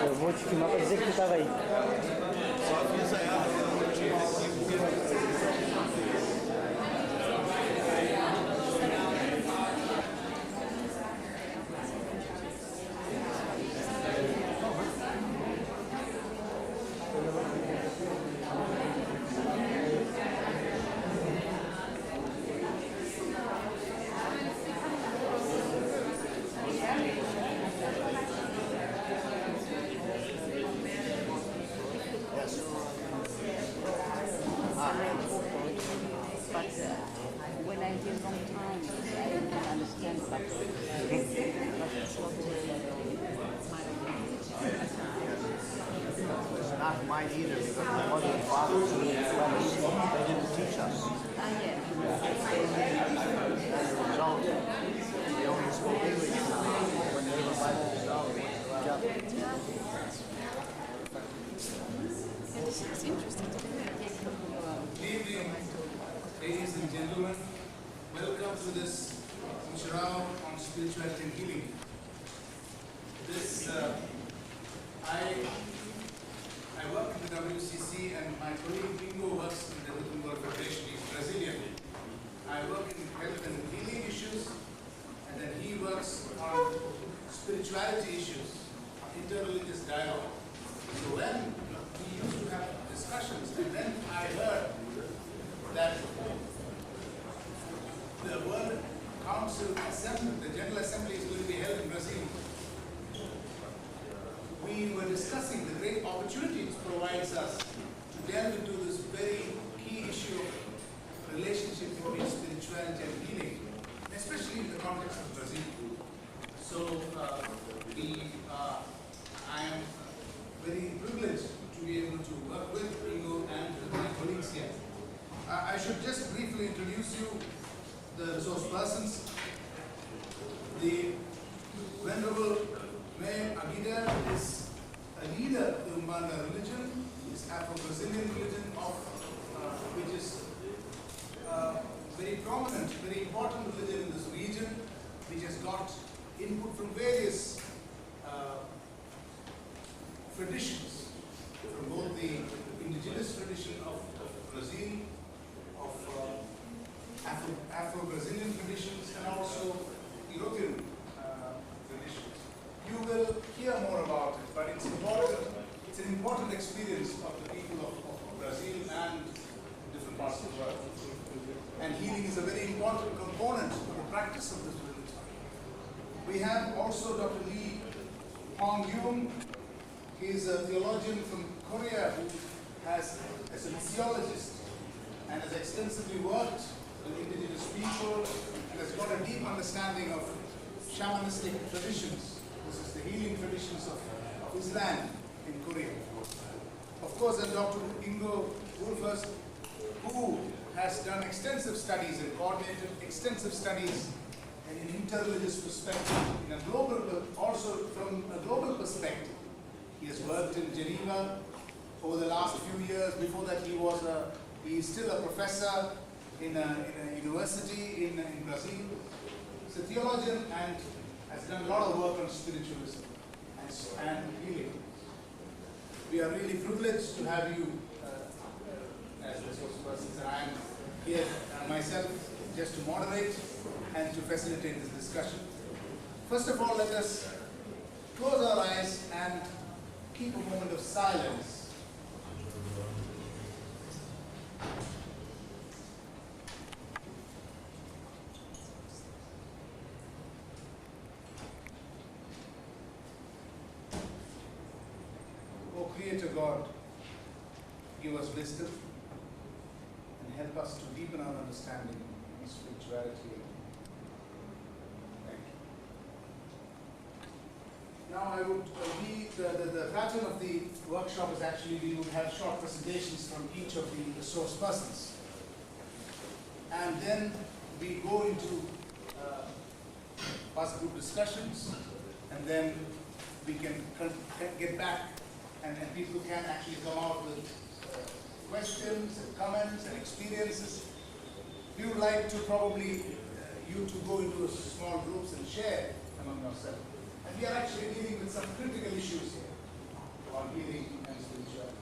Eu vou te filmar pra dizer que tu tava aí. Só avisa ela. Not mine either, because my mother and father they didn't teach us. As a result, they only spoke English when they were by themselves. It's interesting to Good evening, ladies and gentlemen. Welcome to this Shroud on Spirituality and Healing. I work in the WCC and my colleague Congo works in the Rhythm World Federation. He's Brazilian. I work in health and healing issues, and then he works on spirituality issues, interreligious dialogue. So when we used to have discussions, and then I heard that the World Council Assembly, the General Assembly is going to be held in Brazil. We were discussing the great opportunity it provides us to delve into this very key issue of relationship between spirituality and healing, especially in the context of Brazil. So I am very privileged to be able to work with Congo and with my colleagues here. I should just briefly introduce you the resource persons. The Venerable Águida is a leader of the Umbanda religion. It's Afro-Brazilian religion, which is very prominent, very important religion in this region, which has got input from various traditions, from both the indigenous tradition of Brazil, of Afro-Brazilian traditions, and also European traditions. You will hear more about it, but it's important. It's an important experience of the people of Brazil and different parts of the world. And healing is a very important component of the practice of this religion. We have also Dr. Lee Hong-Yoon. He is a theologian from Korea who has, as a missiologist, and has extensively worked with indigenous people and has got a deep understanding of shamanistic traditions. This is the healing traditions of Islam in Korea. Of course, and Dr. Ingo Wolfers, who has done extensive studies and coordinated extensive studies in an interreligious perspective, in a global, also from a global perspective. He has worked in Geneva over the last few years. Before that, he is still a professor in a university in Brazil. He's a theologian and has done a lot of work on spiritualism and healing. We are really privileged to have you as resource persons, and I am here myself just to moderate and to facilitate this discussion. First of all, let us close our eyes and keep a moment of silence. Oh, Creator God, give us wisdom and help us to deepen our understanding of spirituality. Thank you. Now I would the pattern of the workshop is actually we would have short presentations from each of the resource persons. And then we go into first group discussions, and then we can get back and people can actually come out with questions and comments and experiences. We would like to probably you to go into small groups and share among yourselves. And we are actually dealing with some critical issues here on healing and spirituality,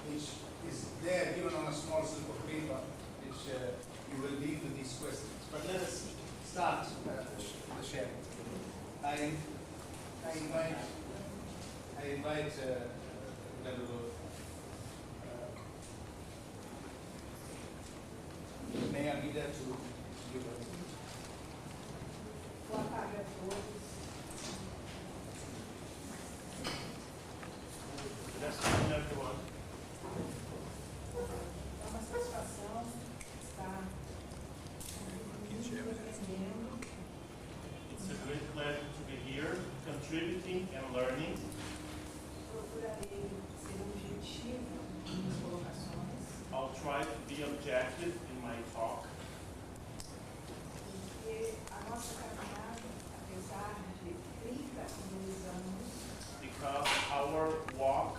which is there given on a small slip of paper, which you will deal with these questions. But let us start the sharing. I invite Águida to give us. Boa tarde a todos. Good afternoon, everyone. É uma satisfação estar aprendendo. It's a great pleasure to be here, contributing and learning. Procurarei ser objetivo nas colocações, I'll try to be objective in my talk, porque a nossa caminhada, apesar de 32 anos, because our walk,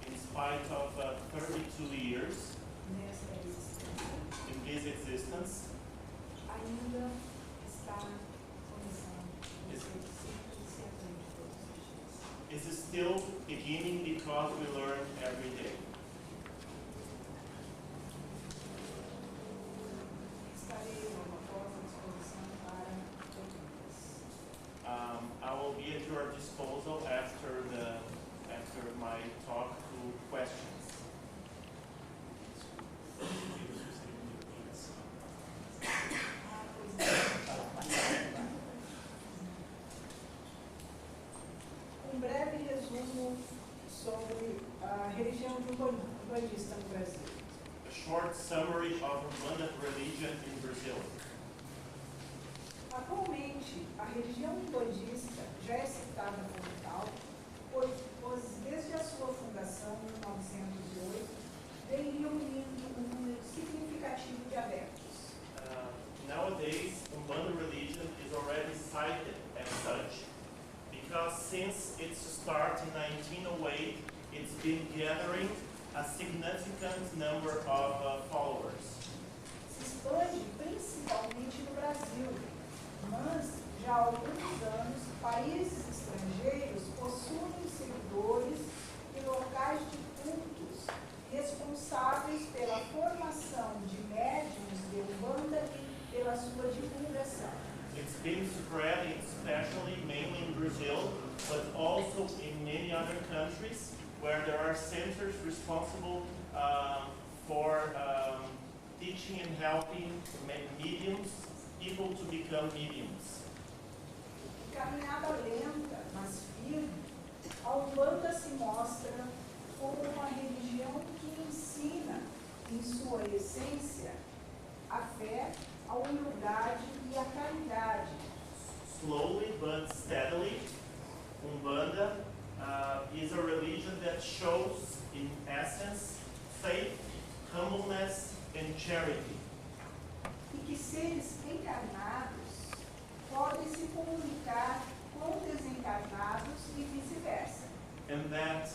in spite of 32 years nessa existência, in this existence, ainda está começando. Você sempre se aprende todos os dias. is still beginning because we learn every day. Estarei logo após à disposição para perguntas. I will be at your disposal after my talk to questions. Breve resumo sobre a religião umbandista no Brasil. A short summary of Umbanda religion in Brazil. Atualmente, a religião umbandista já é citada como tal, pois desde a sua fundação em 1908, vem reunindo um número significativo de adeptos. Nowadays, Umbanda religion is already cited as such because since its start in 1908, it's been gathering a significant number of followers. Se expande principalmente no Brasil, mas já há alguns anos, países estrangeiros possuem seguidores e locais de cultos responsáveis pela countries where there are centers responsible for teaching and helping mediums, people to become mediums. Caminhada lenta, mas firme, a Umbanda se mostra como uma religião que ensina, em sua essência, a fé, a humildade e a caridade. Slowly but steadily, Umbanda is a religion that shows, in essence, faith, humbleness, and charity. E que seres encarnados podem se comunicar com desencarnados e vice-versa. And that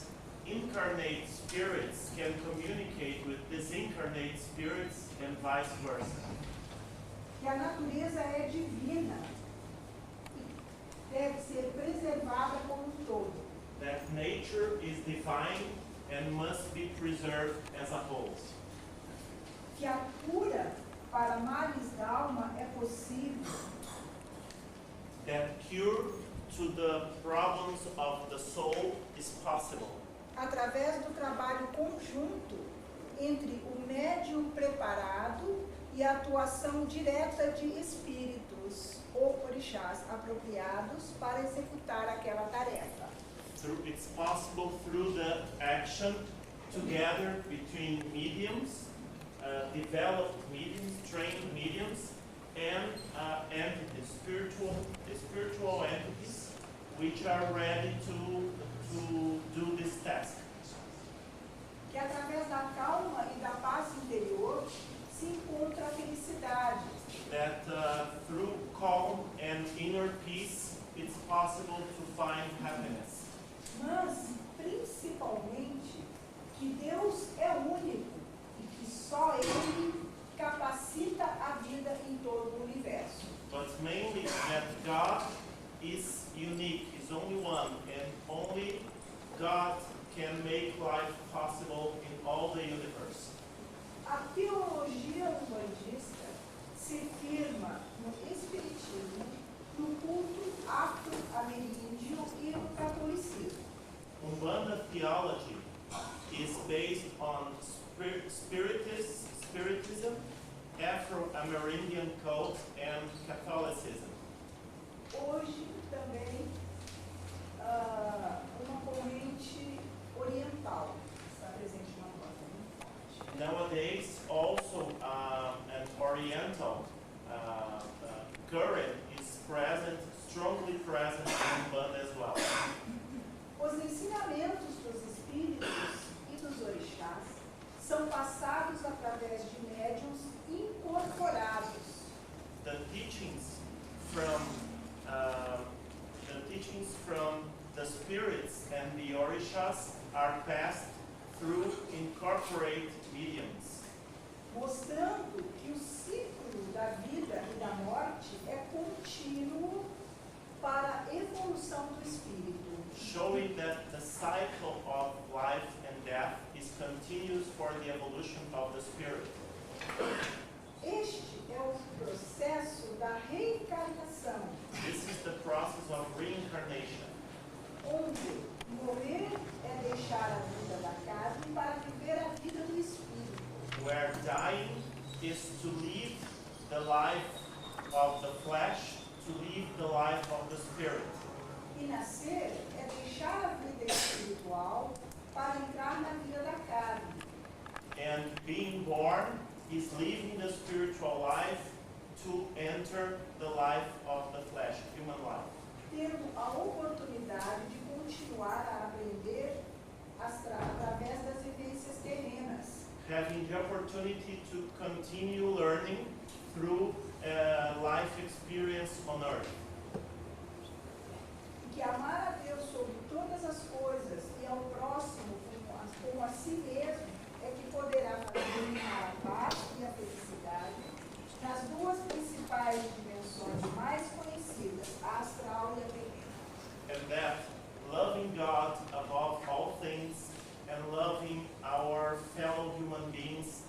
incarnate spirits can communicate with disincarnate spirits and vice versa. Que a natureza é divina e deve ser preservada como um todo. That nature is divine and must be preserved as a whole. Que a cura para males da alma é possível. That cure to the problems of the soul is possible. Através do trabalho conjunto entre o médium preparado e a atuação direta de espíritos ou orixás apropriados para executar aquela tarefa. It's possible through the action together between mediums, developed mediums, trained mediums, and entities, spiritual entities, which are ready to do this task. Que através da calma e da paz interior se encontra a felicidade. That through calm and inner peace, it's possible to find happiness. Mas, principalmente, que Deus é único e que só Ele capacita a vida em todo o universo. But mainly that God is unique, is only one, and only God can make life possible in all the universe. A teologia umbandista se firma no espiritismo, no culto afro-ameríndio e no catolicismo. Umbanda theology is based on Spiritism, Afro-Amerindian cult, and Catholicism. Hoje também uma corrente oriental está presente na Umbanda. Nowadays, also an Oriental current is present, strongly present in Umbanda as well. Os ensinamentos dos espíritos e dos orixás são passados através de médiuns incorporados. The teachings from the spirits and the orishas are passed through incorporate mediums, Mostrando que o ciclo da vida e da morte é contínuo para a evolução do espírito. showing that the cycle of life and death is continuous for the evolution of the spirit. Este é o processo da reencarnação, This is the process of reincarnation, onde morrer é deixar a vida da carne para viver a vida do espírito. where dying is to leave the life of the flesh, to leave the life of the spirit. E nascer é deixar a vida espiritual para entrar na vida da carne. And being born is leaving the spiritual life to enter the life of the flesh, human life. Tendo a oportunidade de continuar a aprender através das vivências terrenas. Having the opportunity to continue learning through life experience on earth. Que amar a Deus sobre todas as coisas e ao próximo como a si mesmo é que poderá fazer a paz e a felicidade nas duas principais dimensões mais conhecidas, a astral e a terrena. And that loving God above all things and loving our fellow human beings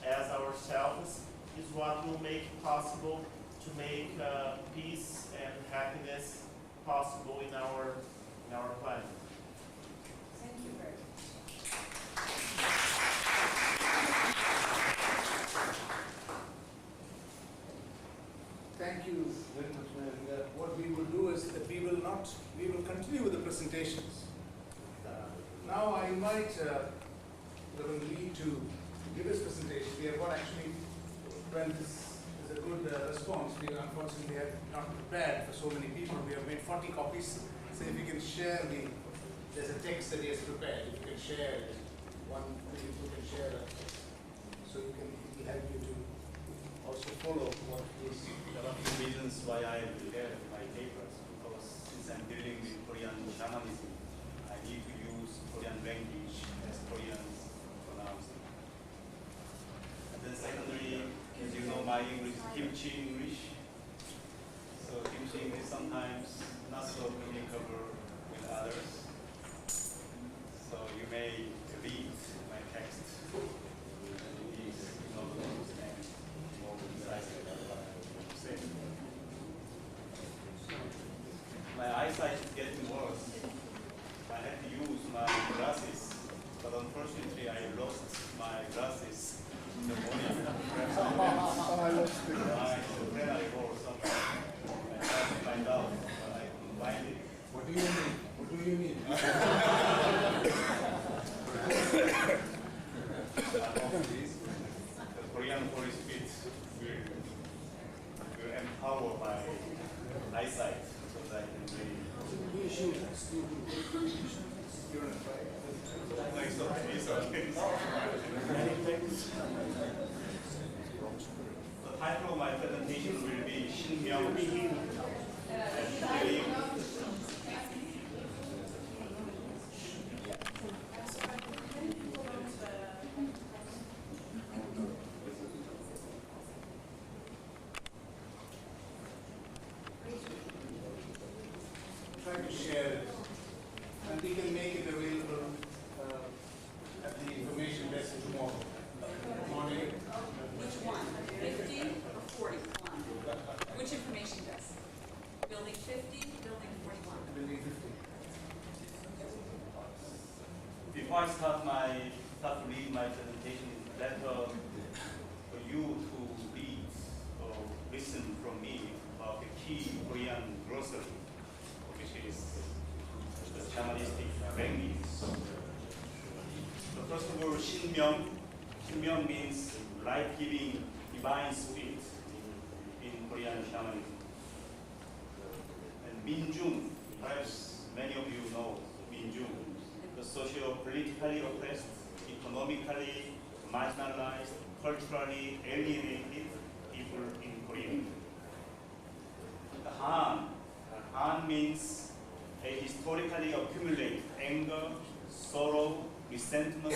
as ourselves is what will make it possible to make peace and happiness possible in our planet. Sem invite Reverend Lee to give his presentation. We have got actually, well, this is a good response. We unfortunately have not prepared for so many people. We have made 40 copies. So if you can share there's a text that he has prepared. If you can share it, you can share that text. So he will help you to also follow what is. There are few reasons why I prepared my papers, because since I'm dealing with Korean shamanism, I need to use Korean language as Koreans pronounce it. And then secondly, as you know, my English is kimchi English. So kimchi English sometimes not so communicable with others. So you may read my text and please not understand more precisely what I'm saying. My eyesight is getting worse. I had to use my glasses, but unfortunately I lost my glasses in the morning. Perhaps I lost the glasses. When I go somewhere, I tried to find out, but I couldn't find it. What do you mean? What do you mean? The Korean Holy Spirit will empower my eyesight so that I can read. No, it's okay. It's okay. The title of my presentation will be 신명 and Believe. Try to share it. And we can make it available at the information desk tomorrow morning. Which one? 50 or 41? Which information desk? Building 50, building 41? Building 50. Before I start to read my presentation, it's better for you to read or listen from me about the key Korean glossary, which is the shamanistic language. So first of all, 신명. 신명 means life-giving divine spirit in Korean shamanism. And 민중, perhaps many of you know 민중, the socio-politically oppressed, economically marginalized, culturally alienated people in Korea. The Han means a historically accumulated anger, sorrow, resentment,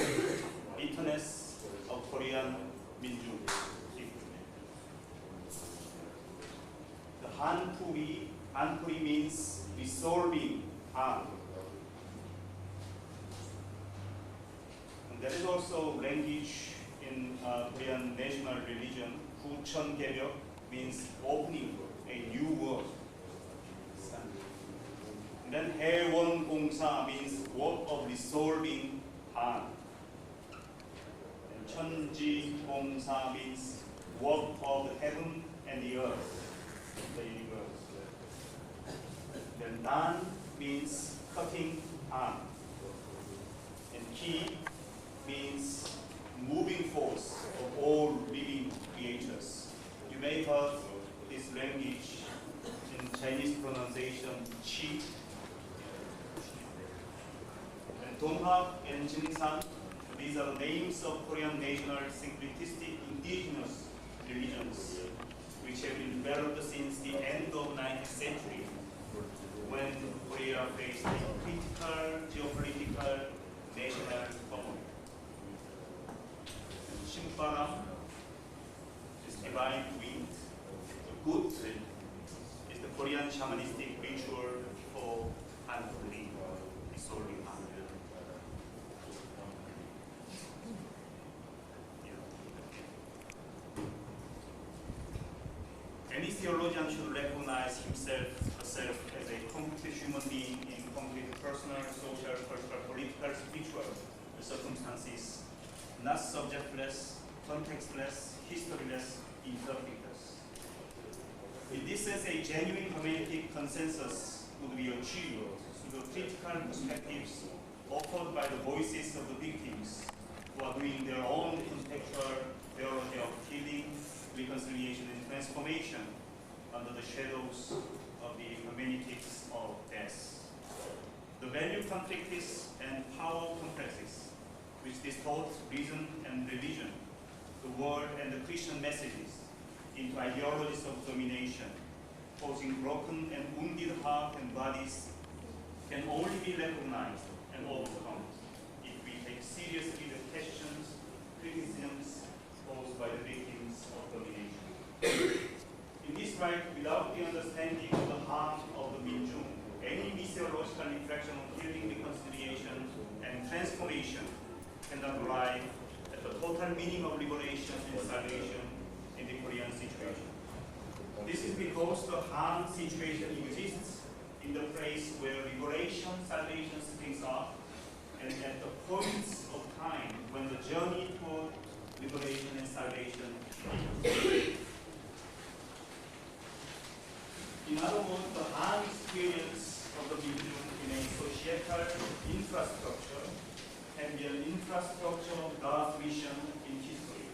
bitterness of Korean 민중 people. The Hanpuri means resolving Han. And there is also language in Korean national religion. 구천개벽 means opening a new world. And then 해원공사 means work of resolving Han. And 천지공사 means work of the heaven and the earth, the universe. Then 단 means cutting Han. And 기 means moving force of all living creatures. You may have heard this language in Chinese pronunciation, qi. And Donghak and Jinsan, these are names of Korean national syncretistic indigenous religions, which have been developed since the end of 19th century, when Korea faced a critical geopolitical national turmoil. 신바람 is divine wind. The gut is the Korean shamanistic ritual for unholy, resolving Han. Any theologian should recognize himself, herself as a complete human being in complete personal, social, cultural, political, spiritual circumstances, not subjectless, contextless, historyless, interpretless. In this sense, a genuine hermeneutic consensus would be achieved through critical perspectives offered by the voices of the victims who are doing their own intellectual theology of healing, reconciliation, and transformation under the shadows of the hermeneutics of death. The value conflicts and power complexes which distort reason and religion, the world and the Christian messages into ideologies of domination, causing broken and wounded hearts and bodies, can only be recognized and overcome if we take seriously the questions, criticisms posed by the victims of domination. In this light, without the understanding of the heart of the Minjung, any missiological reflection on healing, reconciliation, and transformation cannot arrive at the total meaning of liberation and salvation in the Korean situation. This is because the Han situation exists in the place where liberation, salvation springs up, and at the points of time when the journey toward liberation and salvation begins. In other words, the Han experience of the Minjung in a societal infrastructure can be an infrastructure of God's vision in history,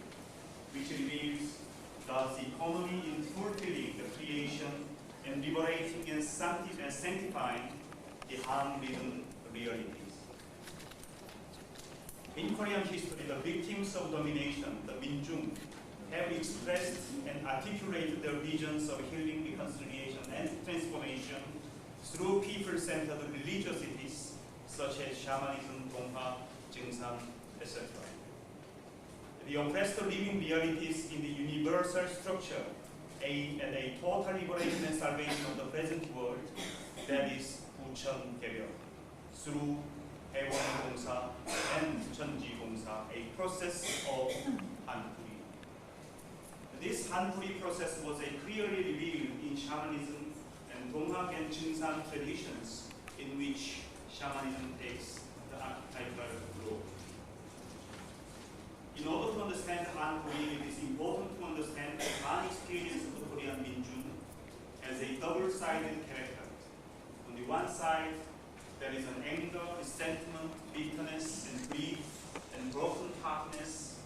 which reveals God's economy in fulfilling the creation and liberating and sanctifying the Han-ridden realities. In Korean history, the victims of domination, the Minjung, have expressed and articulated their visions of healing, reconciliation, and transformation through people-centered religiosities such as shamanism, Dongha, Jingsan, etc. The oppressed living realities in the universal structure aim at a total liberation and salvation of the present world, that is, Bucheon Gaebyeol, through Haewon Gongsa and Cheonji Gongsa, a process of Hanpuri. This Hanpuri process was clearly revealed in shamanism and Donghak and Jingsan traditions, in which shamanism takes the archetypal role. In order to understand Hanpuri, it is important to understand the Han experience of the Korean Minjung as a double-sided character. On the one side, there is an anger, resentment, bitterness, and grief, and broken heartedness,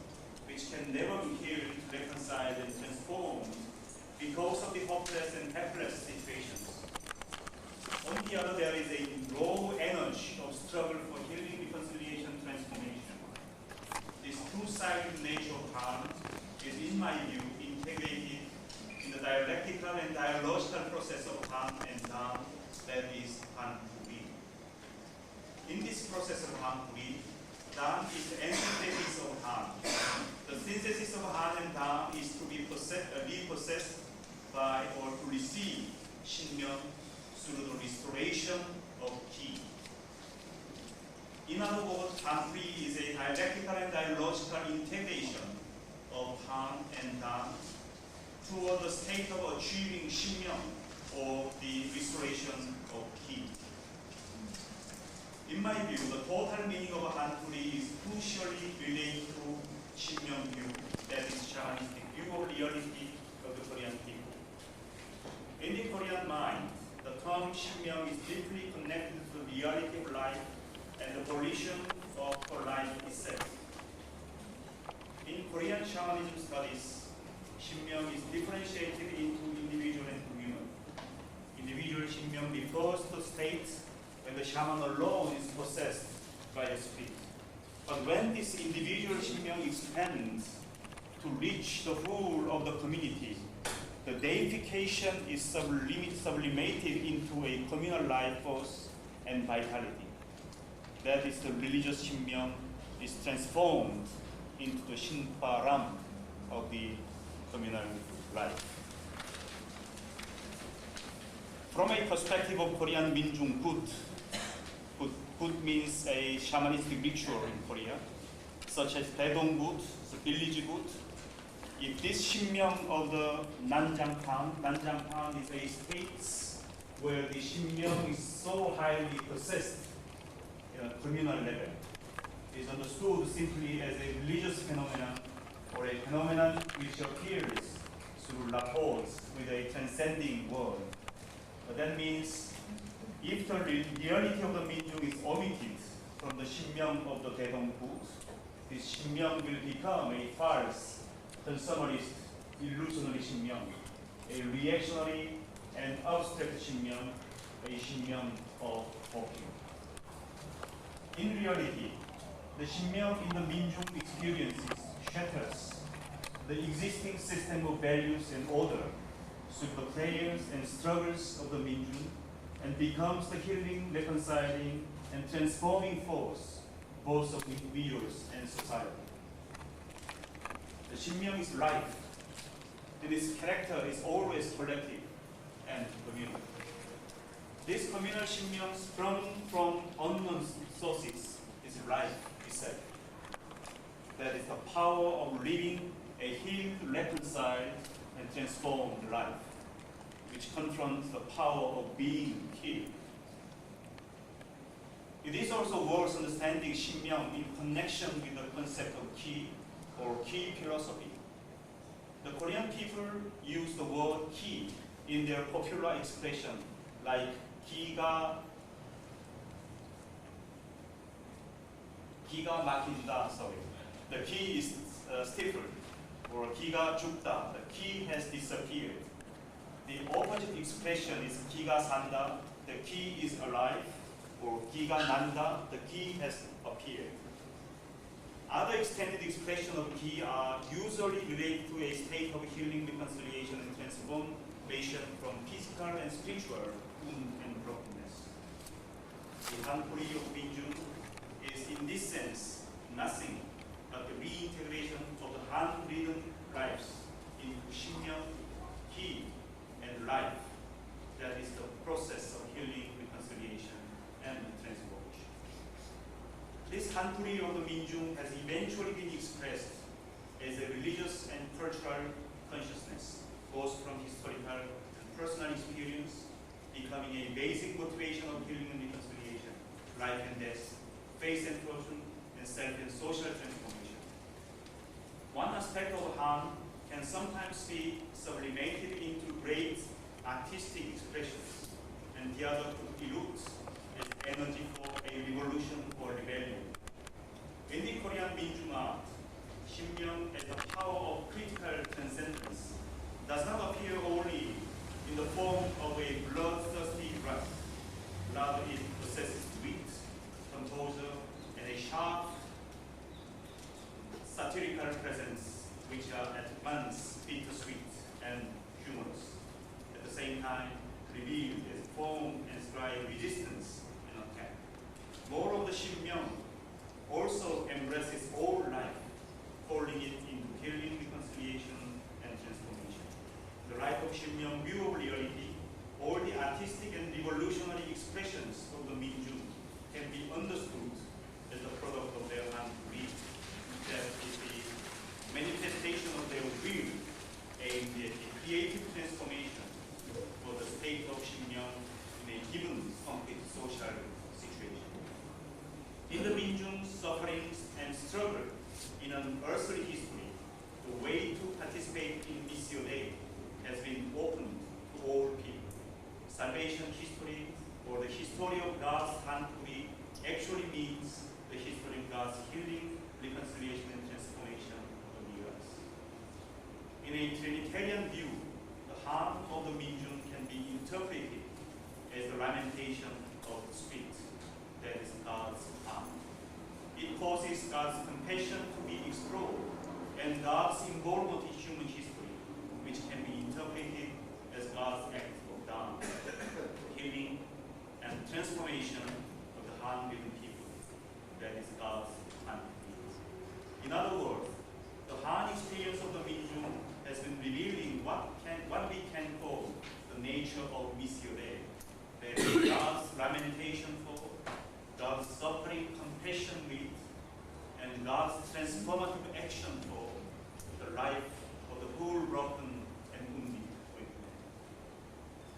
which can never be healed, reconciled, and transformed because of the hopeless and helpless situations. On the other, there is a raw energy of struggle for healing, reconciliation, transformation. This two-sided nature of Han is, in my view, integrated in the dialectical and dialogical process of Han and Dan, that is, Hanpuri. In this process of Hanpuri, Dan is the antithesis of Han. The synthesis of Han and Dan is to be repossessed by or to receive Shinmyeon through the restoration of Ki. In other words, Hanpuri is a dialectical and dialogical integration of Han and Dan toward the state of achieving Shinmyeon, or the restoration of Ki. In my view, the total meaning of Hanpuri is crucially related to Shinmyeon view, that is shamanistic view of reality of the Korean people. In the Korean mind, the term Shinmyeon is deeply connected to the reality of life and the volition of life itself. In Korean shamanism studies, Shinmyeon is differentiated into individual and communal. Individual Shinmyeon refers to states when the shaman alone is possessed by a spirit. But when this individual Shinmyeon expands to reach the whole of the community, the deification is sublimated into a communal life force and vitality. That is, the religious Shinmyeon is transformed into the Shinparam of the communal life. From a perspective of Korean Minjung Gut means a shamanistic ritual in Korea, such as Daedong Gut, the village Gut. If this Shinmyeon of the Nanjangpan is a state where the Shinmyeon is so highly possessed in a communal level, it is understood simply as a religious phenomenon or a phenomenon which appears through rapport with a transcending world. But that means if the reality of the Minjung is omitted from from the 신명 of the 대동부, this 신명 will become a false, consumerist, illusionary 신명, a reactionary and abstract 신명, a 신명 of opium. In reality, the 신명 in the 민중 experiences shatters the existing system of values and order through the prayers and struggles of the 민중 and becomes the healing, reconciling, and transforming force both of individuals and society. The 신명 is life, and its character is always collective and communal. This communal 신명 sprung from unknown sources is life itself. That is the power of living a healed, reconciled, and transformed life, which confronts the power of being healed. It is also worth understanding 신명 in connection with the concept of ki or ki philosophy. The Korean people use the word ki in their popular expression like 기가 막힌다, sorry. The key is stifled, or 기가 죽다, the key has disappeared. The opposite expression is 기가 산다, the key is alive, or 기가 난다, the key has appeared. Other extended expressions of ki are usually related to a state of healing, reconciliation, and transformation from physical and spiritual wound and brokenness. The 한풀이 of 민중 is in this sense nothing but the reintegration of the handwritten lives into 신명, ki, and life. That is the process of healing, reconciliation, and transformation. This 한풀이 of the 민중 has eventually been expressed as a religious and cultural consciousness, both from historical and personal experience, becoming a basic motivation of healing and reconciliation, life and death, faith and fortune, and self and social transformation. One aspect of Han can sometimes be sublimated into great artistic expressions, and the other could be looked as energy for a revolution or rebellion. In the Korean 민중 art, 신명 as the power of critical transcendence does not appear only in the form of a bloodthirsty wrath. Rather, it possesses wit, composure, and a sharp, satirical presence, which are at once bittersweet and humorous, at the same time revealed as firm and dry resistance and attack. More of the 신명 also embraces all life, folding it into healing, reconciliation, and transformation. The life of 신명 view of reality, all the artistic and revolutionary expressions of the 민중 can be understood as the product of their handwriting. That is the manifestation of their will aimed at a creative transformation for the state of 신명 in a given concrete social situation. In the 민중's sufferings and struggle in an earthly history, the way to participate in Missio Dei has been opened to all people. Salvation history, or the history of God's 한풀이, actually means the history of God's healing, reconciliation, and transformation of the earth. In a Trinitarian view, the Han of the 민중 can be interpreted as the lamentation of the Spirit, that is God's Han. It causes God's compassion to be explored and God's involvement in human history, which can be interpreted as God's act of dharma, healing, and transformation of the Han-ridden people, that is God's Han. In other words, the Han experience of the 민중 has been revealing what we can call the nature of Missio Dei, that is God's lamentation for, God's suffering compassion with, and God's transformative action for the life of the whole broken and wounded with man.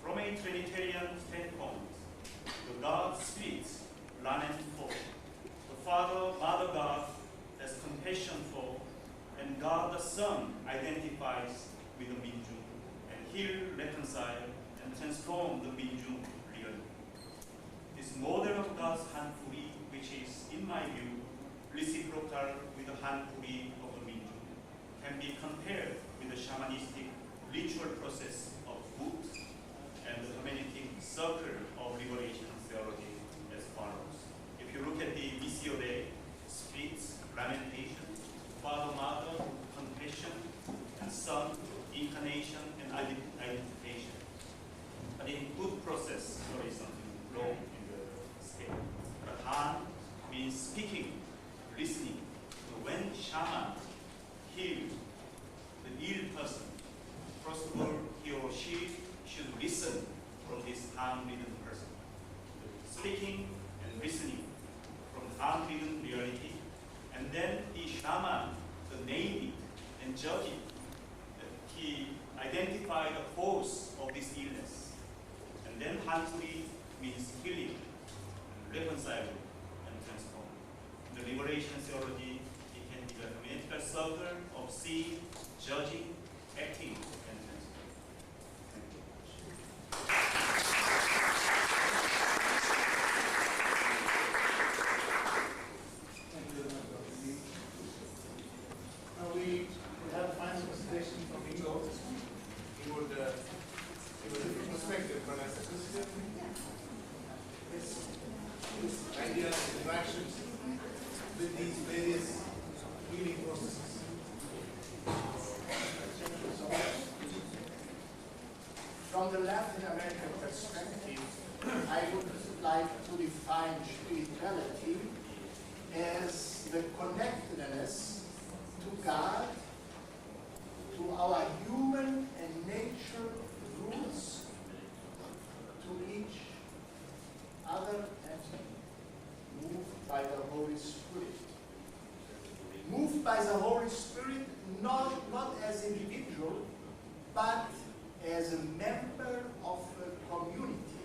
From a Trinitarian standpoint, the God Spirit lament for, the Father, Mother God has compassion for, and God the Son identifies with the 민중 and heal, reconcile, and transform the 민중 really. This model of God's 한풀이, which which is, in my view, reciprocal with the Hanpuri of the Minju, can be compared with the shamanistic ritual process of Buddha and the Hermetic circle of liberation theology as follows. If you look at the Missio Dei, spirits, lamentation, Father, Mother, confession, and Son, incarnation, and identification. But in good process, there is something wrong in the scale. But Han means speaking, listening. So when shaman heals the ill person, first of all, he or she should listen from this harm-ridden person. Speaking and listening from the harm-ridden reality, and then the shaman, the name it and judge it. He identified the cause of this illness. And then Hanpuri means healing, reconciling, and transform. In the liberation theology, it can be the hermeneutical circle of seeing, judging, acting, and transforming. Thank you very much. Now we have a final presentation from Ingo. He would give a different perspective, but as a Christian, his ideas and interactions with these various healing processes. From the Latin American perspective, I would like to define spirituality as the connectedness to God, to our human and nature roots, to each other, and moved by the Holy Spirit. Moved by the Holy Spirit, not as individual, but as a member of a community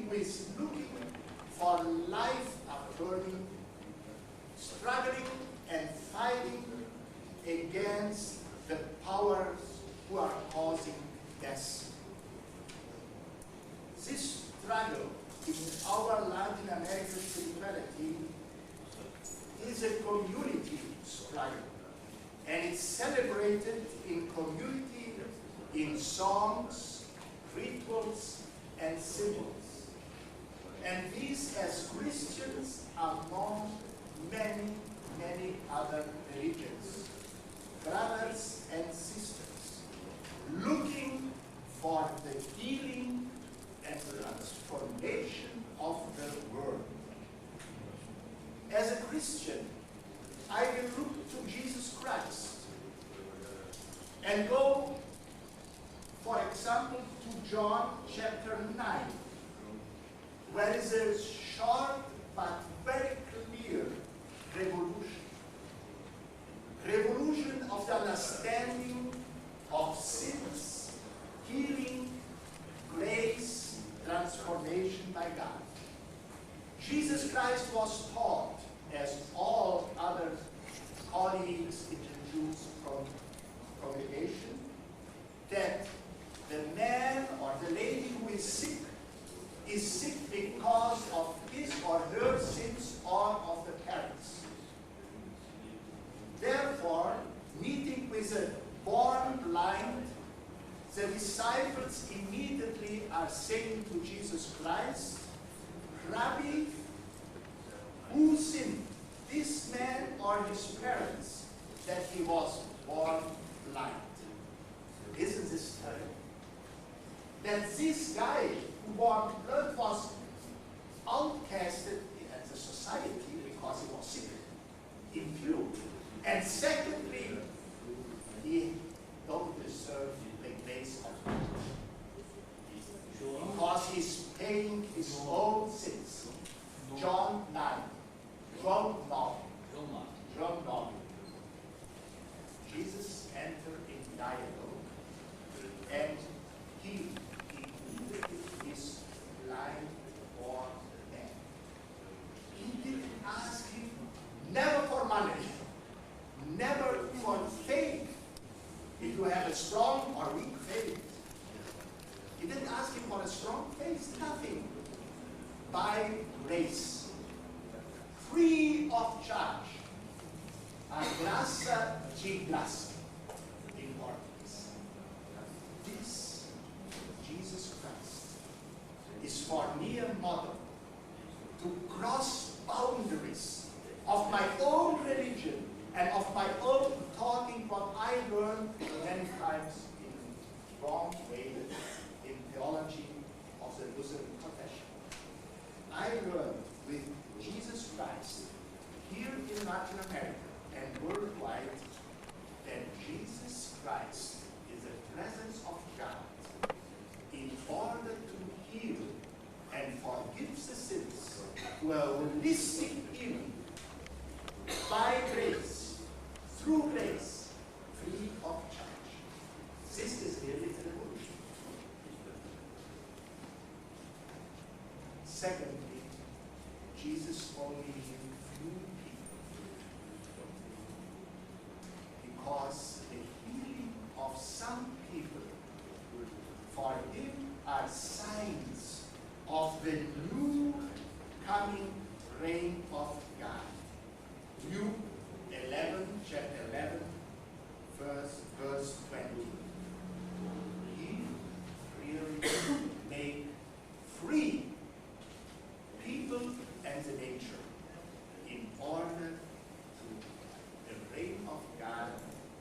who is looking for life affirming, struggling and fighting against the powers who are causing death. This struggle in our Latin American spirituality is a community struggle, and it's celebrated in community, in songs, rituals, and symbols. And these, as Christians, among many, many other religions, brothers and sisters, looking for the healing and transformation of the world. As a Christian, I will look to Jesus Christ and go, for example, to John chapter 9, where is a short but very clear revolution. Revolution of the understanding of sins, healing, grace, transformation by God. Jesus Christ was taught, as all other colleagues in the Jews' congregation, that the man or the lady who is sick because of his or her sins or of the parents. Therefore, meeting with a born blind, the disciples immediately are saying to Jesus Christ, Rabbi, who sinned, this man or his parents, that he was born blind? Isn't this terrible? That this guy who born blind was outcasted at the society because he was sick, impure. And secondly, he don't deserve the grace of God, because he's paying his own sins. John 9. John 9. Jesus entered in dialogue, and he included his blind born man. He didn't ask him, never for money, never Graça de graça, in Portuguese. This, Jesus Christ, is for me a model to cross boundaries of my own religion and of my own talking what I learned many times in wrong way in theology of the Lutheran confession. I learned with Jesus Christ here in Latin America and worldwide that Jesus Christ is the presence of God in order to heal and forgive the sins to a holistic healing by grace, through grace, free of charge. This is really the revolution. Secondly, Jesus only healed few people because the healing of some people for him are signs of the new coming reign of God. Luke 11, chapter 11, verse 20. He really made free people and the nature in order to the reign of God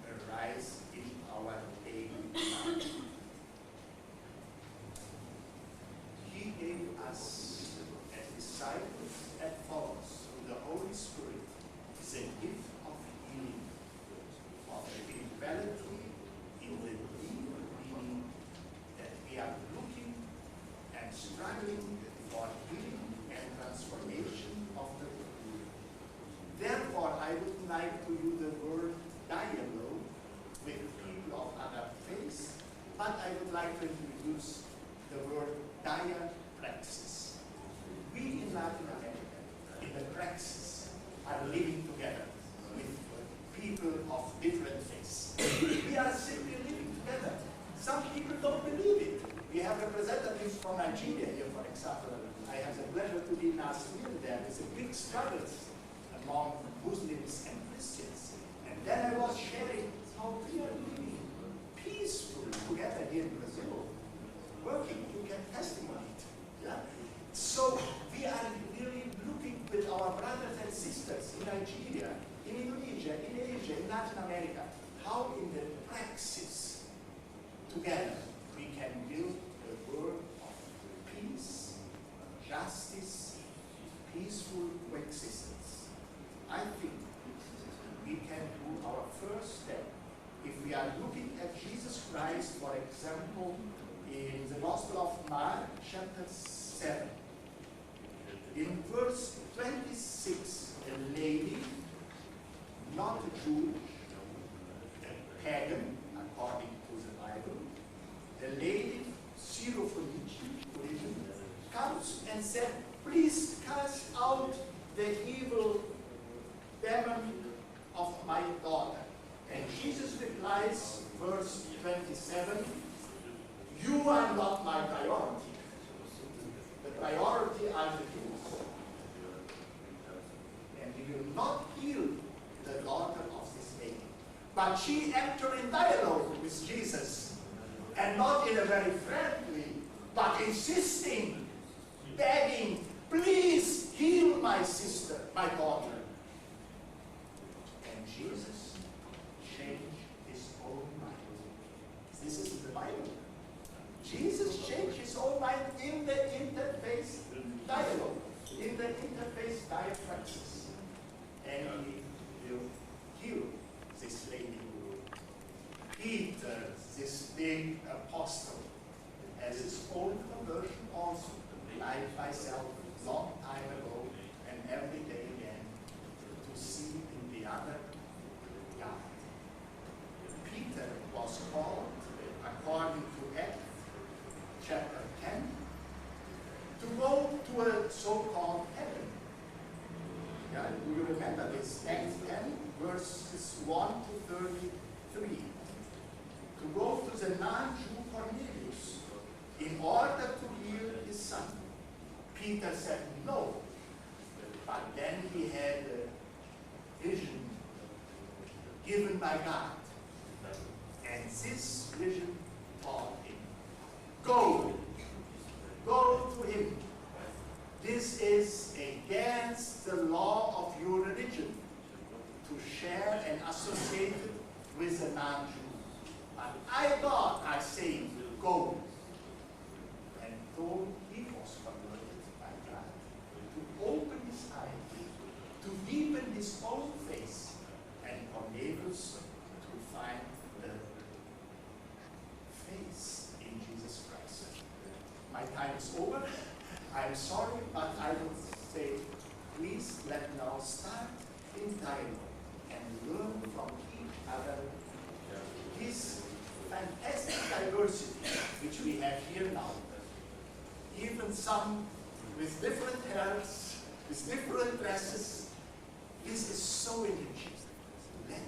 arise in our daily life. He gave us as disciples and followers through the Holy Spirit the gift of healing, of spirituality in the deep meaning that we are looking and struggling for healing and transformation of the world. Therefore, I would like to use the word dialogue with people of other faiths, but I would like to introduce the word praxis. We in Latin America, in the praxis, are living together with people of different faiths. We are simply living together. Some people don't believe it. We have representatives from Nigeria here, for example. I have the pleasure to be last year there. There's a big struggles among Muslims and Christians. And then I was sharing how we are living peacefully together here in Brazil, working. You can testimony it. Yeah? So we are really looking with our brothers and sisters in Nigeria, in Indonesia, in Asia, in Latin America, how in the praxis together we can build a world of peace, justice, peaceful coexistence. I think we can do our first step if we are looking at Jesus Christ, for example, in the Gospel of Mark, chapter 7. In verse 26, a lady, not a Jew, a pagan, according to the Bible, the lady, Syrophoenician, comes and said, please cast out the evil demon of my daughter. And Jesus replies, verse 27, you are not my priority. The priority are the Jews. And we will not heal the daughter of this lady. But she entered in dialogue with Jesus. And not in a very friendly, but insisting, begging, please heal my sister, my daughter. And Jesus changed his own mind. This is the Bible. Jesus changed his own mind in the interface dialogue, in the interface diaphragms. And he will heal this lady. Peter, this big apostle, has his own conversion also, like myself, long time ago, and every day again, to see in the other God. Peter was called, according to Acts chapter 10, to go to a so-called heaven. Yeah, do you remember this? Acts 10, verses 1 to 33. To go to the non-Jew Cornelius in order to heal his son. Peter said no, but then he had a vision given by God. And this vision taught him, go to him. This is against the law of your religion to share and associate with a non-Jew. But I thought I say, go. And though he was converted by God, to open his eyes, to deepen his own faith, and enable us to find the faith in Jesus Christ. My time is over. I'm sorry, but I would say, please let now start in dialogue and learn from each other this fantastic diversity which we have here now. Even some with different hairs, with different dresses. This is so enriching. Let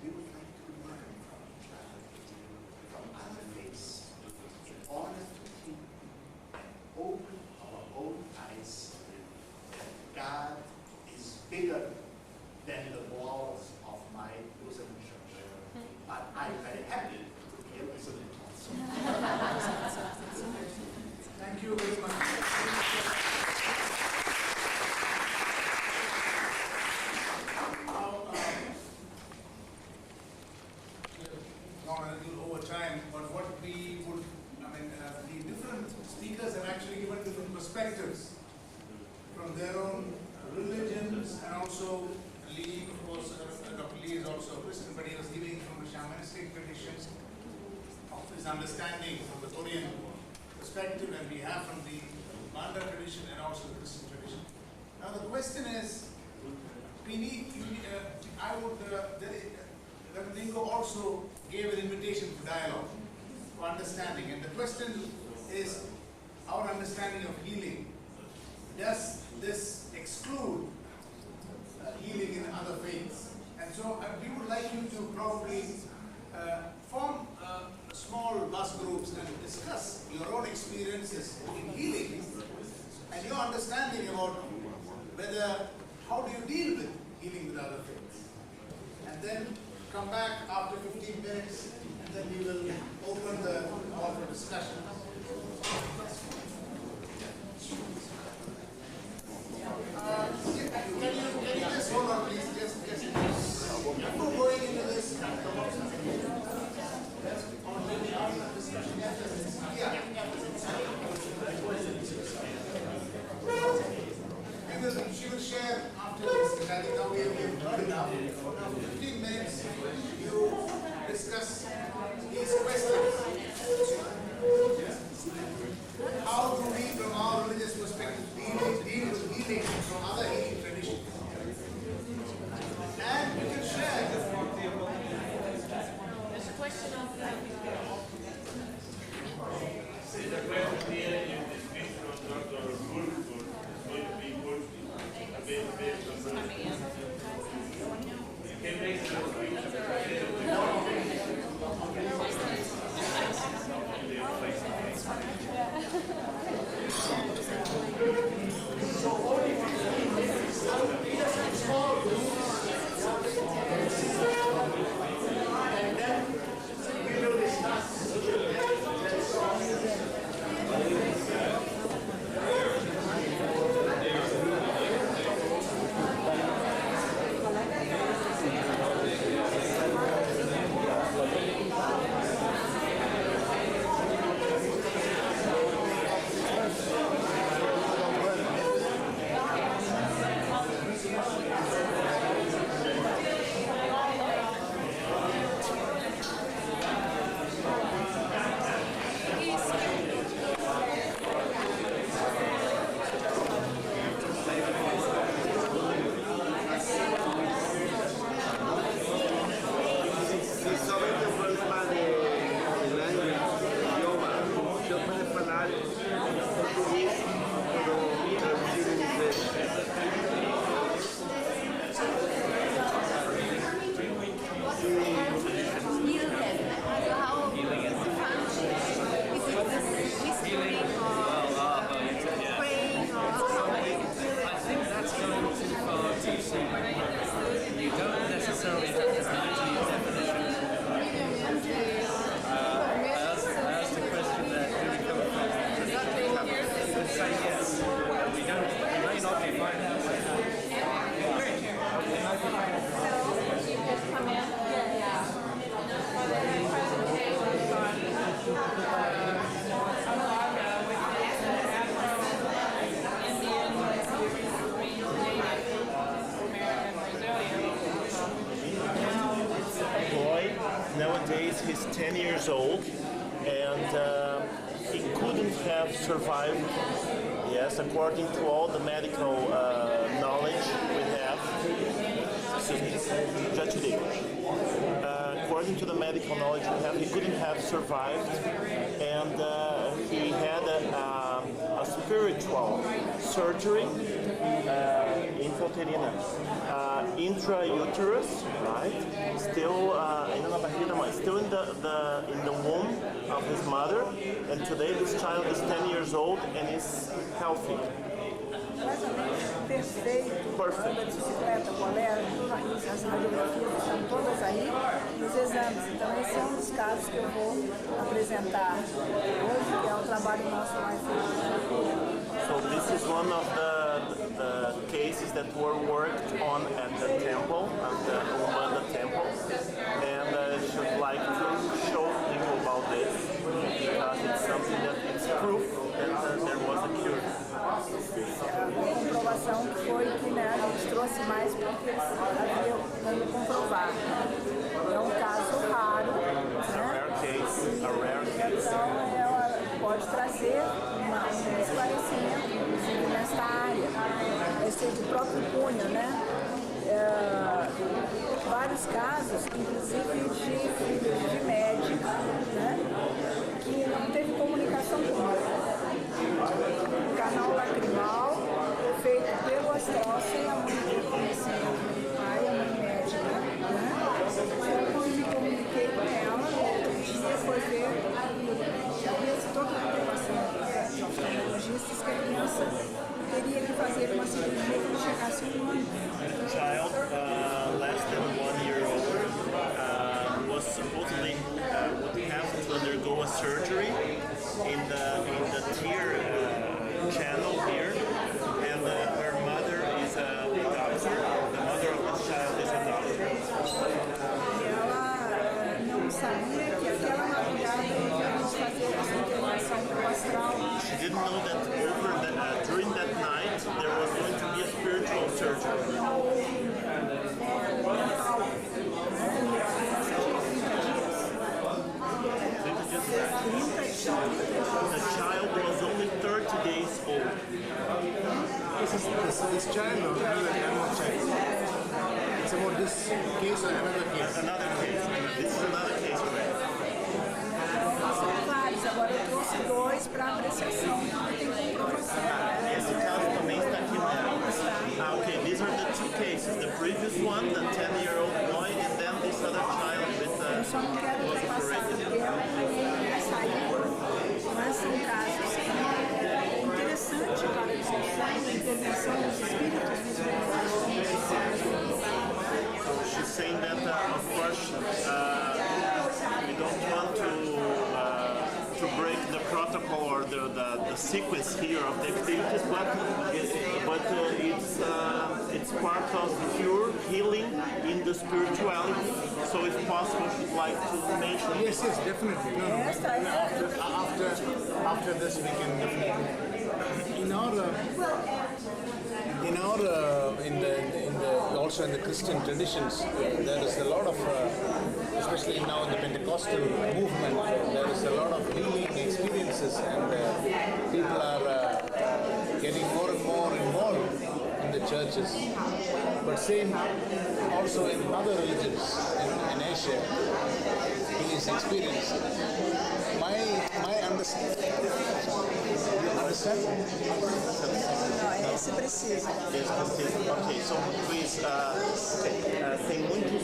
we would like to learn from each other, from other faiths, in order to keep and open our own eyes that God is bigger than the walls of my Lutheran church. But I'm very happy to be a Lutheran also. Thank you very much. Gone a little over time, but what we would, the different speakers have actually given different perspectives from their own religions, and also Lee, of course, Dr. Lee is also a Christian, but he was giving from the shamanistic traditions of his understanding from the Korean perspective, and we have from the Umbanda tradition and also the Christian tradition. Now the question is, we need, Lingo also gave an invitation to dialogue, for understanding, and the question is our understanding of healing. Does this exclude healing in other faiths? And so we would like you to probably form small bus groups and discuss your own experiences in healing and your understanding about how do you deal with healing with other faiths. And then come back after 15 minutes and then we will open the hall for discussion. Can you just hold on, please? Just before going into this, she will share after this. Now we have heard enough. 15 minutes, you discuss these questions. How do we, from our religious perspective, deal with healing from other healing traditions? And we can share. There's a question on the The question here is the speech from Dr. Wolf is going to be good based on the you can make the And then we will discuss. Nowadays he's 10 years old and he couldn't have survived, yes, according to all the medical knowledge we have. Excuse me, já te digo. According to the medical knowledge we have, he couldn't have survived, and he had a spiritual surgery intrauterina, intrauterus, right? Still still in the womb of his mother, and today this child is 10 years old and is healthy. Mais ou menos perfeito. Perfect. Anda de bicicleta, colera, as radiografias estão todas aí nos exames. Então esse é um dos casos que eu vou apresentar hoje, que é o trabalho nosso lá em Felizes. So this is one of the cases that were worked on at the temple, at the Umbanda temple, and I should like to show you about this because it's something that it's proof that there was a cure. A comprovação que foi que, né, a gente trouxe mais porque havia como comprovar. É um caso raro, né? A rare case. Então ela pode trazer um esclarecimento, inclusive nesta área. Esse do próprio cunho, né? Vários casos, inclusive de filhos de médicos, né? Que não teve comunicação com o canal lacrimal, feito pelo astral, sem a mãe ter conhecido o pai, a mãe médica, né? Então, quando me comuniquei com ela, no outro dia foi ver já havia toda a comprovação dos oftalmologistas que a criança teria que fazer uma cirurgia quando chegasse um ano. The child, less than 1 year old, was supposedly would have to undergo a surgery in the tear channel here, and her mother is a doctor. The mother of the child is a doctor. Ela não sabia que aquela madrugada íamos fazer essa intervenção pro astral. She didn't know that during that night there was going to be a spiritual surgery. The child was only 30 days old. This child or another child? It's about this case or another case? Another case. This is another case already. São vários, agora eu trouxe dois para apreciação, porque tem comprovação. Esse caso também está aqui no okay, these are the two cases. The previous one, the 10-year-old boy, and then this other child with Eu só não quero was passar operated. por ela sair, mas são casos que é interessante para a discussão da intervenção dos espíritos visualizados. She's saying that, of course, we don't want to break the protocol or the sequence here of the activities, but it's part of pure healing in the spirituality. So, if possible, she'd like to mention. Yes, definitely. After this, we can definitely. Also in the Christian traditions, there is a lot of, especially now in the Pentecostal movement, there is a lot of healing experiences, and people are getting more and more involved in the churches. But same also in other religions in Asia, healing experience. My understanding. Não, esse precisa. Ok, so please, tem muitos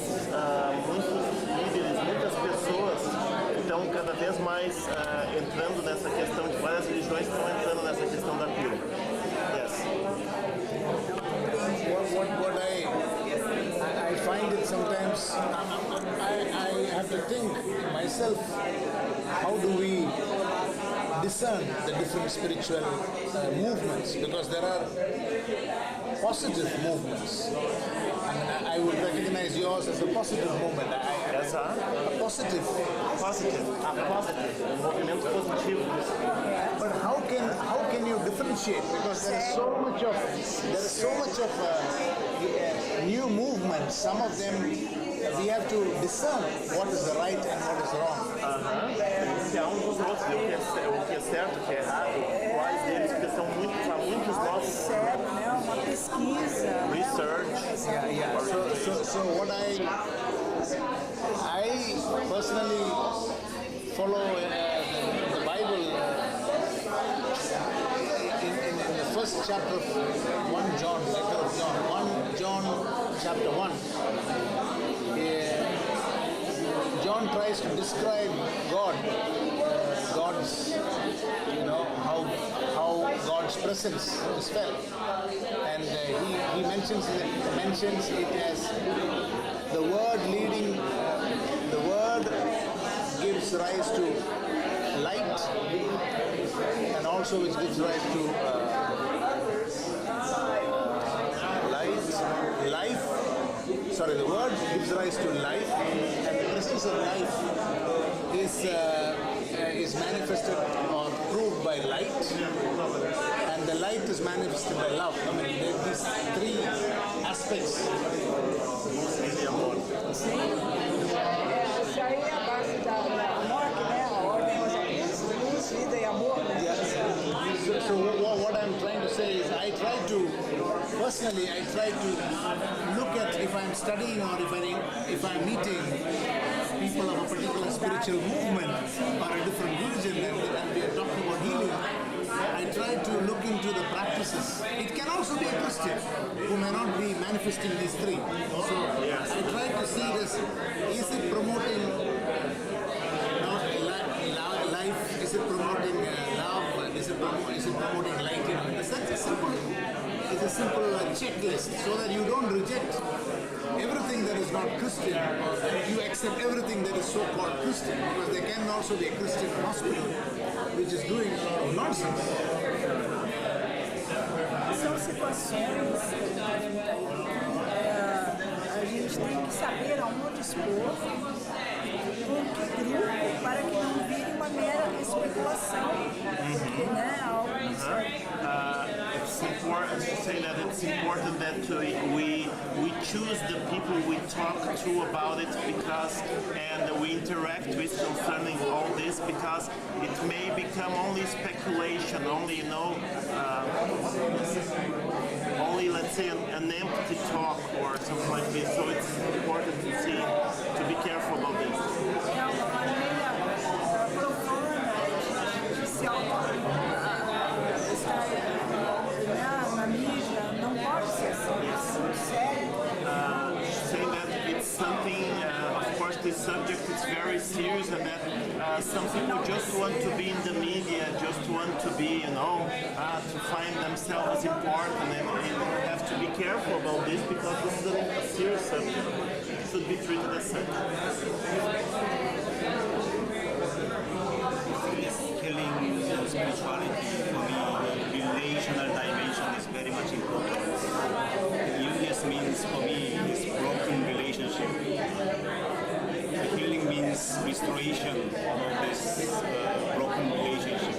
líderes, muitas pessoas que estão cada vez mais entrando nessa questão, de várias religiões estão entrando nessa questão da cura. Yes. What I find it sometimes think myself, how do we discern the different spiritual movements? Because there are positive movements. And I would recognize yours as a positive movement. Essa A positive. positive, movimento positivo. But how can you differentiate? Because there is so much of new movements. Some of them we have to discern what is the right and what is wrong. Se há dos outros, o que é certo, o que é errado, quais deles, porque são muitos nossos Sério, né? Uma pesquisa. research. Yeah. So what I personally follow the Bible in the first chapter of 1 John, letter of John, 1 John chapter 1. John tries to describe God, God's, how God's presence is felt, and he mentions it as the word leading. The word gives rise to light, and also it gives rise to life. Sorry, the word gives rise to life, and the presence of life is manifested or proved by light, and the light is manifested by love. I mean, there are these three aspects. Isso aí é a base da morte, né? A ordem é luz, vida e amor. So what I'm trying to say is, I try to look at, if I'm studying or if I'm meeting people of a particular spiritual movement or a different religion, and we are talking about healing, I try to look into the practices. It can also be a Christian who may not be manifesting these three. So I try to see this, is it promoting life? Is it promoting love? Is it promoting light? It's a simple checklist so that you don't reject everything that is not Christian. You accept everything that is so-called Christian, because there can also be a Christian hospital which is doing nonsense. São situações a gente tem que saber aonde expor, com que grupo, para que não vire uma mera especulação, porque, né, algo It's important to say that it's important that we choose the people we talk to about it, because and we interact with concerning all this, because it may become only speculation, only only, let's say, an empty talk or something like this. So it's important to be careful about this. é uma maneira profana de se estar na mídia, não pode ser assim, sério. Saying that it's something, of course, this subject is very serious, and that some people just want to be in the media, just want to be, to find themselves important, and have to be careful about this, because this is a serious subject. It should be treated as such. Healing spirituality, for me, relational dimension is very much important. Illness means, for me, is broken relationship. Healing means restoration of this broken relationship.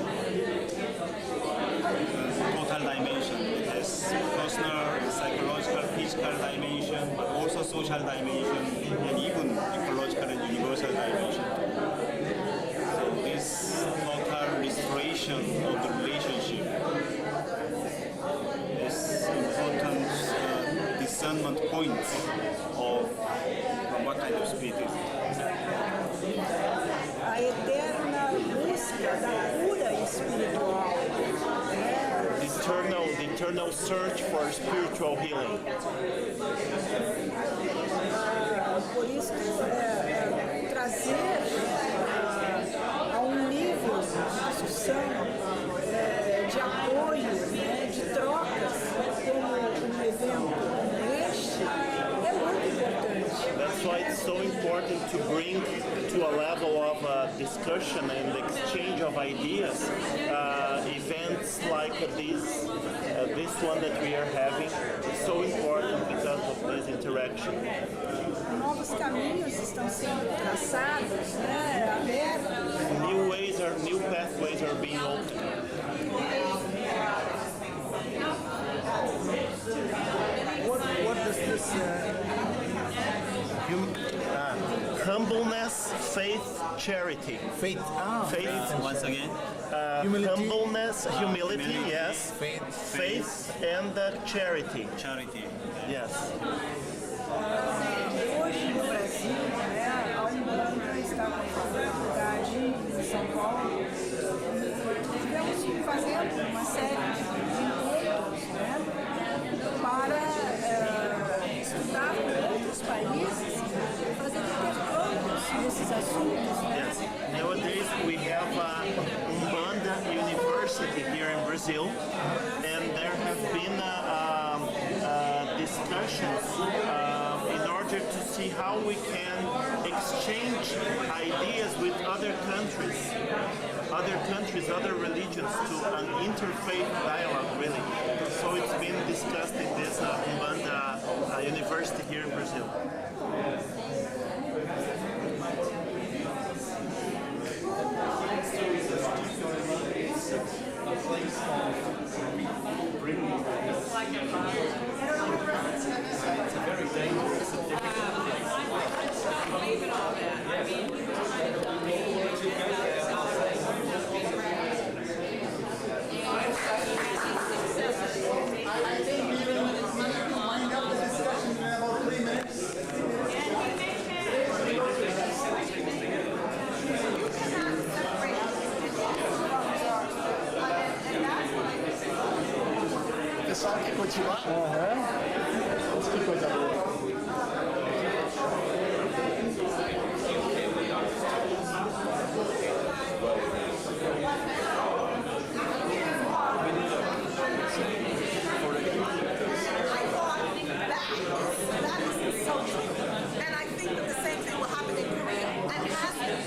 Total dimension. It has personal, psychological, physical dimension, but also social dimension, and even ecological and universal dimension. So this total restoration of the relationship is important discernment point of what kind of spirit is it. A eterna busca da cura espiritual. The eternal search for spiritual healing. Por isso que trazer a nível de discussão, de apoio, de trocas, como um evento como este, é muito importante. That's why it's so important to bring to a level of discussion and exchange of ideas events like this one that we are having is so important because of this interaction. Novos caminhos estão sendo traçados, né, abertos. New pathways are being opened. What does this Humbleness, faith, charity. faith? Faith, Once again, Humility. humbleness, humility, yes. Faith. And charity, charity. yes. Hoje no Brasil, né, a Umbanda está com faculdade em São Paulo. Estivemos fazendo uma série de encontros, né, para estudar com outros países, fazer intercâmbios nesses assuntos. Né? Yes. Nowadays we have Umbanda University here in Brazil, and there have been discussions in order to see how we can exchange ideas with other countries, other religions, to an interfaith dialogue, really. So it's been discussed in this Umbanda University here in Brazil. O pessoal quer continuar? Que coisa boa. And I think that the same thing will happen in Korea and has been.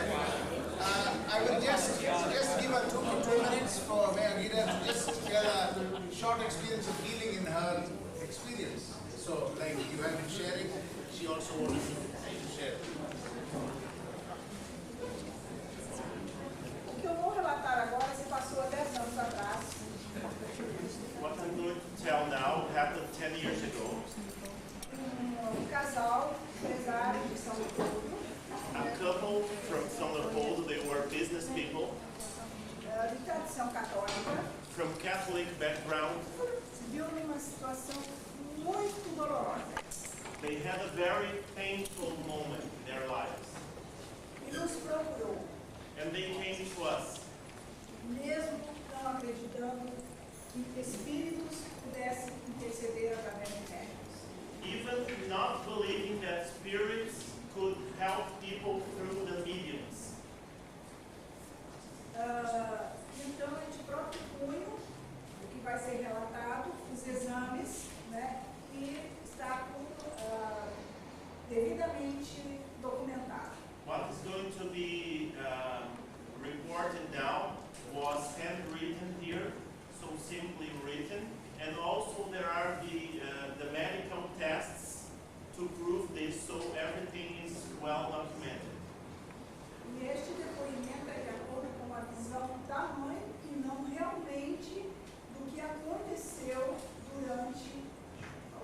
I will just give her 2 minutes for Águida to just tell a short experience of healing in her experience. So, like you have been sharing, she also wanted to share. O que eu vou relatar agora se passou há 10 anos atrás. What I'm going to tell now happened 10 years ago. Casal, empresário de São Leopoldo, A couple from São Leopoldo, they were business people de tradição católica, from Catholic background. se viu numa situação muito dolorosa They had a very painful moment in their lives. e nos procurou, And they came to us. mesmo não acreditando que espíritos pudessem interceder através de médicos. Even not believing that spirits could help people through the mediums. Então, a gente próprio punho, o que vai ser relatado, os exames, né, e está devidamente documentado. What is going to be reported now was handwritten here, so simply written, and also there are the medical tests to prove this, so everything is well documented. E este depoimento é de acordo com a visão da mãe e não realmente do que aconteceu durante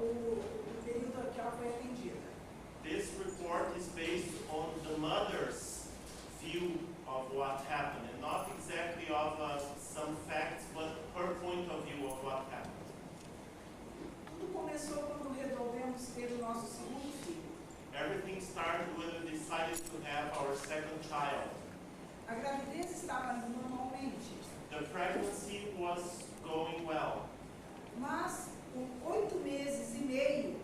o período que ela foi atendida. This report is based on the mother's view of what happened, and not exactly of some facts, but her point of view of what happened. Tudo começou quando resolvemos ter o nosso segundo filho. Everything started when we decided to have our second child. A gravidez estava indo normalmente, The pregnancy was going well, mas com 8 meses e meio,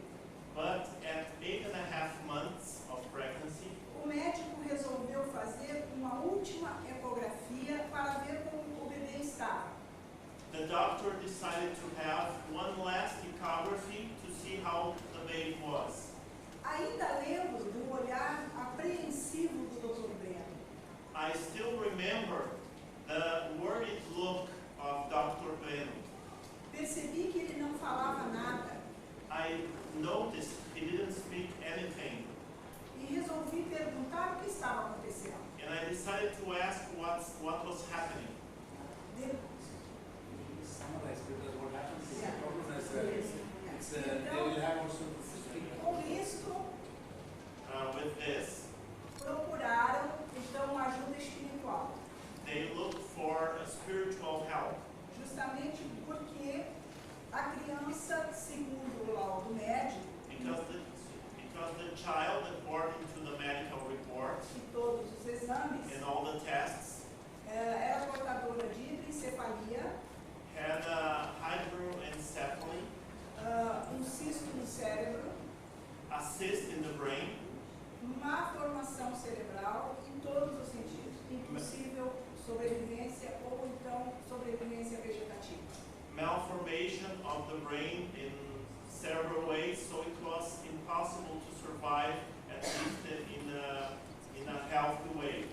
but at 8.5 months of pregnancy, o médico resolveu fazer uma última ecografia para ver como o bebê estava. the doctor decided to have one last ecography to see how the baby was. Ainda lembro do olhar apreensivo do Dr. Breno. I still remember the worried look of Dr. Ben. Percebi que ele não falava nada I noticed he didn't speak anything, e resolvi perguntar o que estava acontecendo. and I decided to ask what was happening. De- Summarize, because what happens is Yeah. the problem is they will have also to speak. Com isto, With this, procuraram então ajuda espiritual, they looked for a spiritual help justamente porque a criança, segundo o laudo médico because the child, according to the medical report e todos os exames, and all the tests, era portadora de hidroencefalia, had a hydroencephaly, cisto no cérebro, a cyst in the brain, má formação cerebral em todos os sentidos, impossível sobrevivência ou então sobrevivência vegetativa. malformation of the brain in several ways, so it was impossible to survive, at least in a healthy way.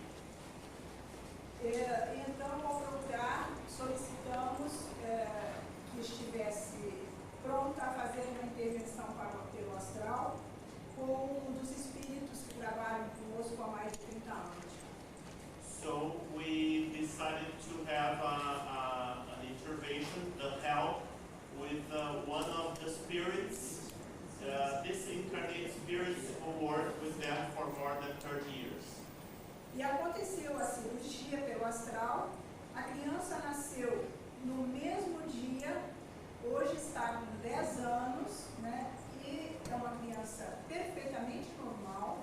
Então, ao procurar, solicitamos que estivesse pronta a fazer uma intervenção para o apelo astral com um dos espíritos que trabalham conosco há mais de 30 anos. So we decided to have an intervention, the help with one of the spirits, disincarnate spirits who worked with them for more than 30 years. E aconteceu a cirurgia pelo astral, a criança nasceu no mesmo dia, hoje está com 10 anos, né? E é uma criança perfeitamente normal.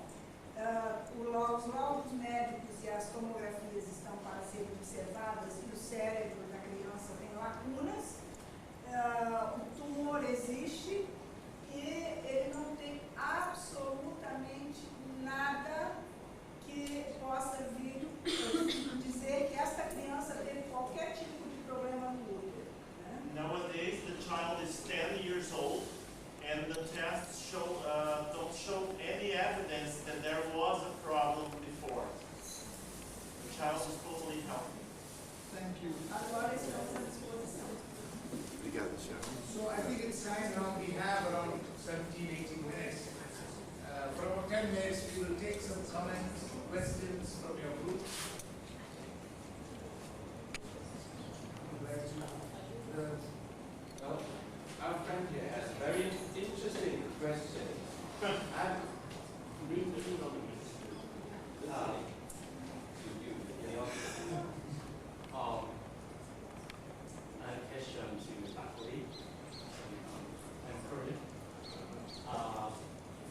Os laudos médicos e as tomografias estão para serem observadas e o cérebro da criança tem lacunas. O tumor existe e ele não tem absolutamente nada que possa vir dizer que esta criança teve qualquer tipo de problema no útero. Né? Nowadays, the child is 10 years old and the tests don't show any evidence that there was a problem before. The child is totally healthy. Thank you. Agora estamos à disposição. Obrigado, senhor. So I think it's time now, we have around 17, 18 minutes. For about 10 minutes, we will take some comments, questions from your group. Well, our friend here has a very interesting question. I'm reading to you. I have a question to Akoli. I'm Korean.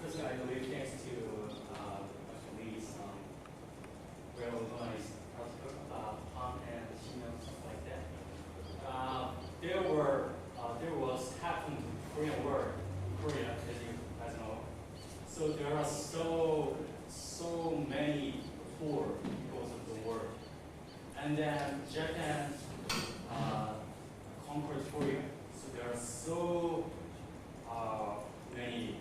First, I believe thanks to Akoli's very organized article about Han and Chino, stuff like that. There was half in Korean word in Korea, as you guys know. So there are so many poor because of the war. And then Japan conquered Korea. So there are so many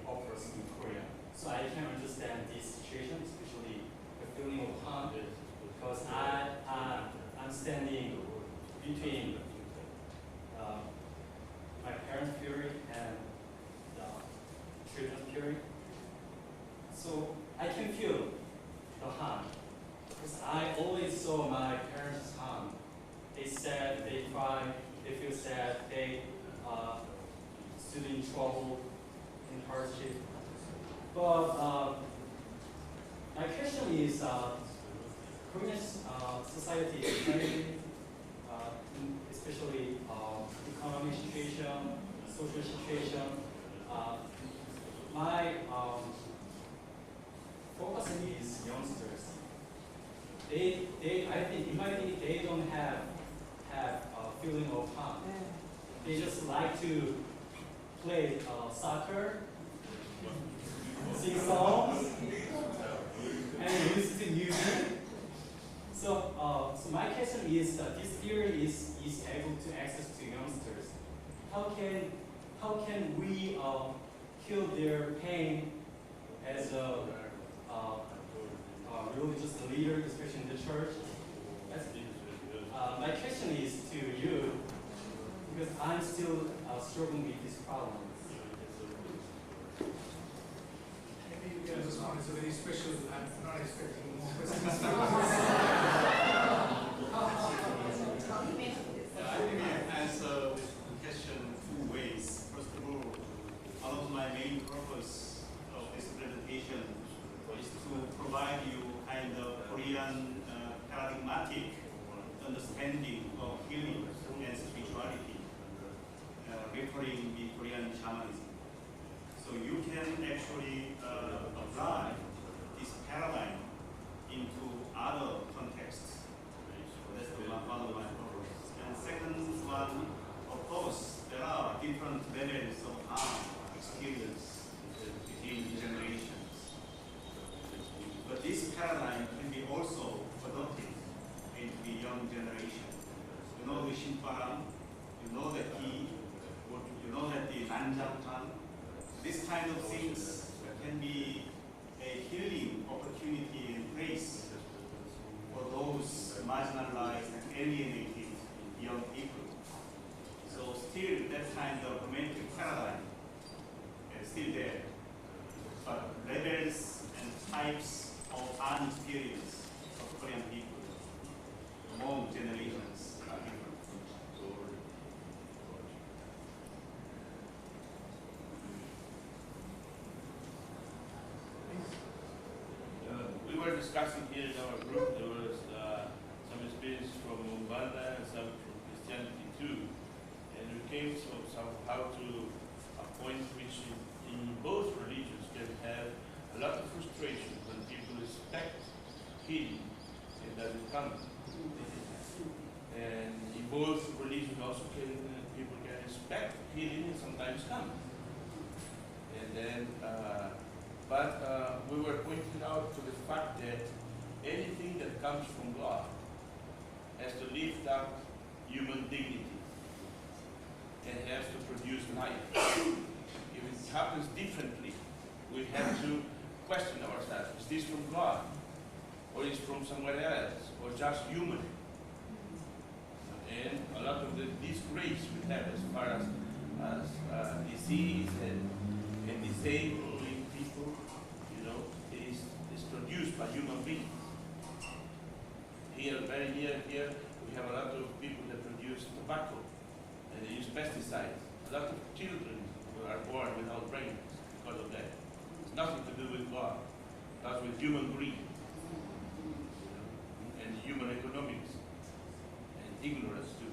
offers in Korea. So I can understand this situation, especially the feeling of hunger, because I'm standing between my parents' fury and the children's fury. So I can feel the harm. Because I always saw my parents' harm. They sad, they cry, they feel sad, they stood in trouble, in hardship. But my question is, Korean society is changing, especially economic situation, social situation. My focus is youngsters. I think in my opinion, they don't have a feeling of harm. They just like to play soccer, sing songs, and listen to music. So my question is that this theory is able to access to youngsters. How can we kill their pain as a religious leader, especially in the church? My question is to you, because I'm still struggling with this problem. Maybe you can respond. It's a very special, I'm not expecting more questions. I can answer this question two ways. First of all, one of my main purpose of this presentation is to provide you kind of Korean paradigmatic understanding of healing and spirituality, referring the Korean shamanism. So you can actually apply this paradigm into other contexts. That's one of my purposes. And second one, of course, there are different levels of harm experience between generations. But this paradigm can be also adopted into the young generation. You know the Shinparam, you know the Ki, you know that the Nanjangpan. This kind of things can be a healing opportunity and place for those marginalized and alienated young people. So still that kind of romantic paradigm is still there. But levels and types of experience of Korean people among generations are different. We were discussing here in our group, there was some experience from Umbanda and some from Christianity too. And we came somehow to a point which in both religions can have a lot of frustration when people expect healing and doesn't come. And in both religions also people can expect healing and sometimes come. And then we were pointing out to the fact that anything that comes from God has to lift up human dignity and has to produce life. happens differently, we have to question ourselves. Is this from God? Or is it from somewhere else? Or just human? And a lot of this grace we have as far as disease and disabling people, you know, is produced by human beings. Here, very near here, we have a lot of people that produce tobacco and they use pesticides. A lot of children are born without brains because of that. It's nothing to do with God. It has with human greed, you know, and human economics and ignorance too.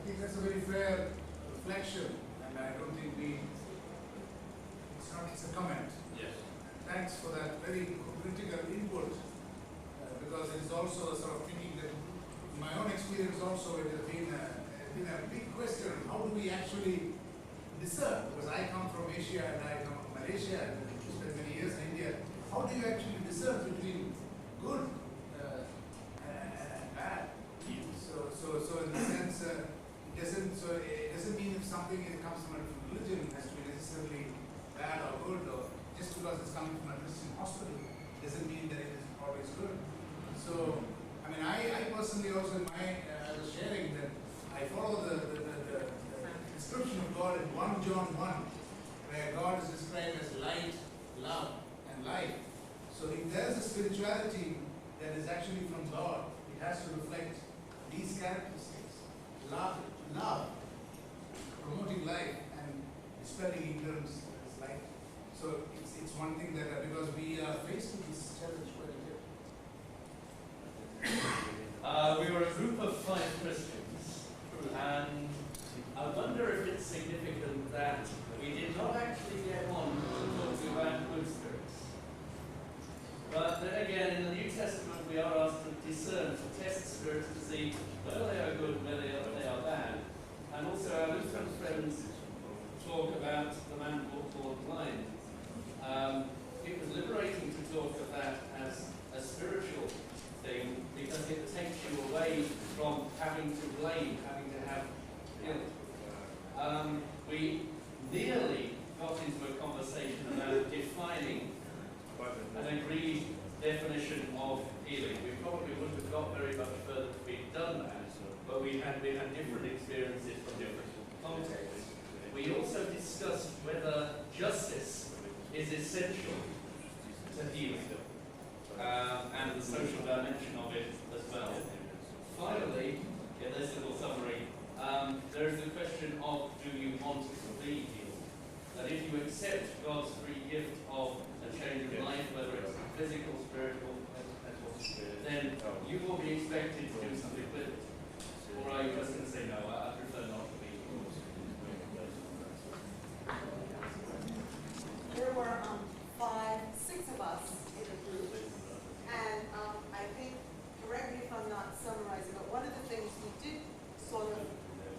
I think that's a very fair reflection, and I don't think it's a comment. Yes. Thanks for that very critical input, because it is also sort of thinking that in my own experience also it has been a big question, how do we actually discern? Because I come from Asia and I come from Malaysia and spent many years in India. How do you actually discern between good and bad? So in the sense, it doesn't mean if something comes from a different religion it has to be necessarily bad or good, or just because it's coming from a Christian hospital doesn't mean that it is always good. So, I mean, I personally also in my I was sharing that I follow the description of God in 1 John 1, where God is described as light, love, and life. So if there's a spirituality that is actually from God, it has to reflect these characteristics: love, promoting life, and dispelling ignorance as light. So it's one thing that because we are faced with this challenge quite a bit. We were a group of 5 Christians, and I wonder if it's significant that we did not actually get on to talk about good spirits. But then again, in the New Testament, we are asked to discern, to test spirits to see whether they are good, whether they are bad. And also our Lutheran friends talk about the man born blind. It was liberating to talk of that as a spiritual thing, because it takes you away from having to blame, having to have guilt. We nearly got into a conversation about defining an agreed definition of healing. We probably wouldn't have got very much further if we'd done that, but we had different experiences from different contexts. We also discussed whether justice is essential to healing, and the social dimension of it as well. Finally, in this little summary, there is the question of, do you want to be healed? That if you accept God's free gift of a change of life, whether it's physical, spiritual, mental, then you will be expected to do something with it. Or are you just going to say, no, I prefer not to be healed? There were 6 of us in the group, and I think, correct me if I'm not summarizing, but one of the things we did sort of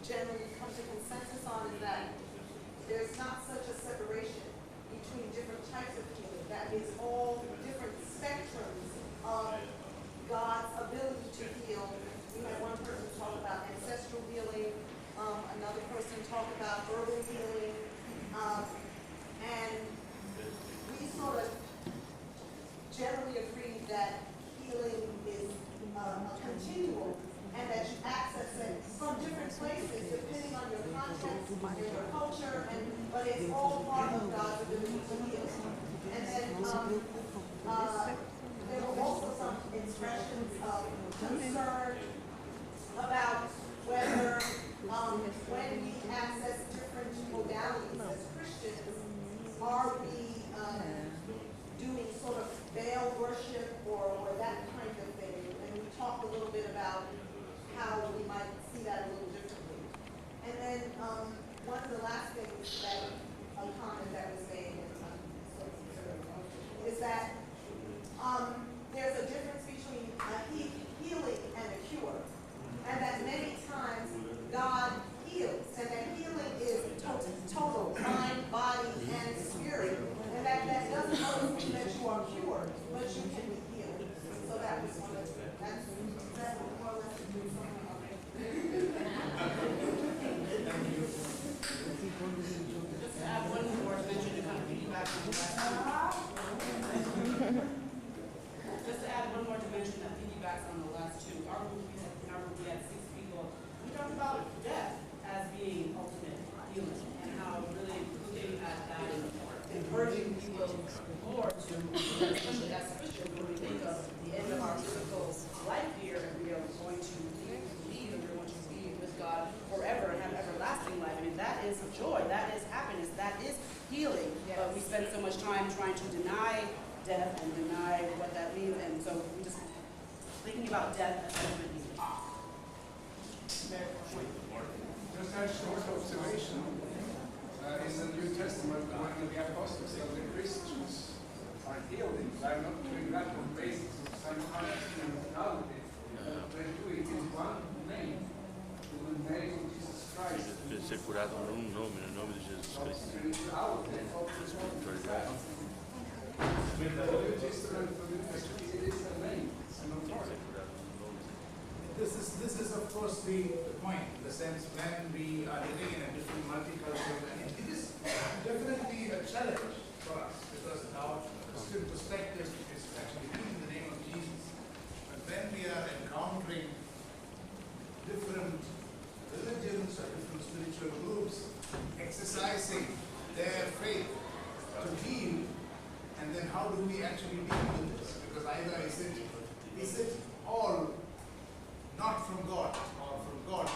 generally come to consensus on is that there's not such a separation between different types of healing. That is all different spectrums of God's ability to heal. We had one person talk about ancestral healing, another person talk about herbal healing, and we sort of generally agreed that healing is a continuum, and that you access it from different places depending on your context, your culture, but it's all part of God's ability to heal. And then there were also some expressions of concern about whether when we access different modalities as Christians, are we doing sort of Baal worship or that kind of thing? And we talked a little bit about how we might see that a little differently. And then one of the last things that a comment that was made is that there's a difference between a healing and a cure, and that many times God heals, and that healing is total, mind, body, and spirit, and that doesn't always mean that you are cured, but you can be healed. So that was one of that's more or less to do something. Thank you. more to, especially as Christians, when we think of the end of our physical life here, and we are going to leave, and we're going to be with God forever and have everlasting life. I mean, that is joy, that is happiness, that is healing. But we spend so much time trying to deny death and deny what that means, and so we just thinking about death as something healing. Just a short observation. In the New Testament, when the apostles and the Christians are healed, they are not doing that on the basis of some kind of mentality. They do it in one name, in the name of Jesus Christ. Deve ser curado num nome, no nome de Jesus Cristo. Spirituality. Espiritualidade. With the New Testament, it is a name, it's an authority. This is of course the point, in the sense when we are living in a different multicultural, and it is definitely a challenge for us, because our Christian perspective is actually in the name of Jesus. But when we are encountering different religions or different spiritual groups exercising their faith to heal, and then how do we actually deal with this? Because either is it all not from God, or from God?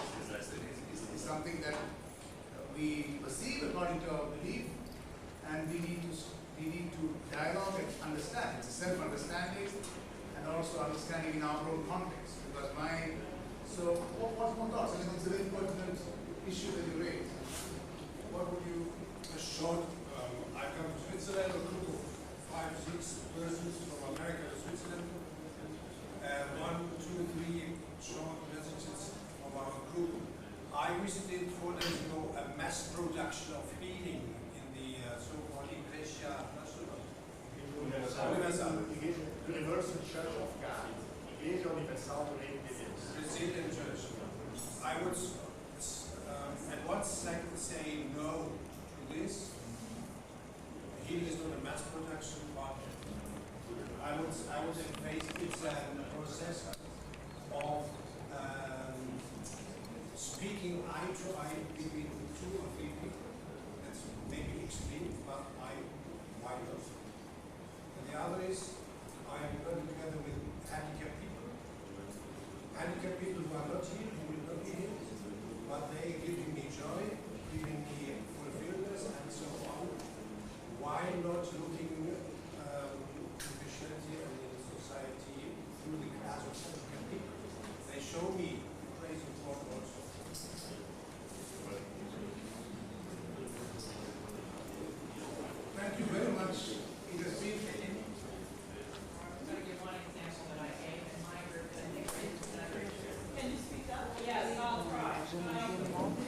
Is something that we perceive according to our belief, and we need to dialogue and understand. It's a self-understanding and also understanding in our own context. Because what's more thoughts? I mean, it's a very pertinent issue that you raised. What would you? A short. I come to Switzerland, a group of 5-6 persons from America to Switzerland. 1, 2, 3 short messages of our group. I visited 4 days ago a mass production of healing in the so-called Iglesia Universal Church of God. Igreja Universal do Reino de Deus. Brazilian church. I would at one second say no to this. Healing is not a mass production, but I would say it's a process of speaking eye to eye between 2 or 3 people. That's maybe extreme, but why not? And the other is I am working together with handicapped people. Handicapped people who are not healed, who will not be healed, but they giving me joy, giving me fulfillment, and so on. Why not looking Christianity and in society through the glass of handicapped people? They show me the grace of God also. Thank you very much. It has been I'm going to give one example that I gave in my group that I think can you speak up? Yes, I'll try.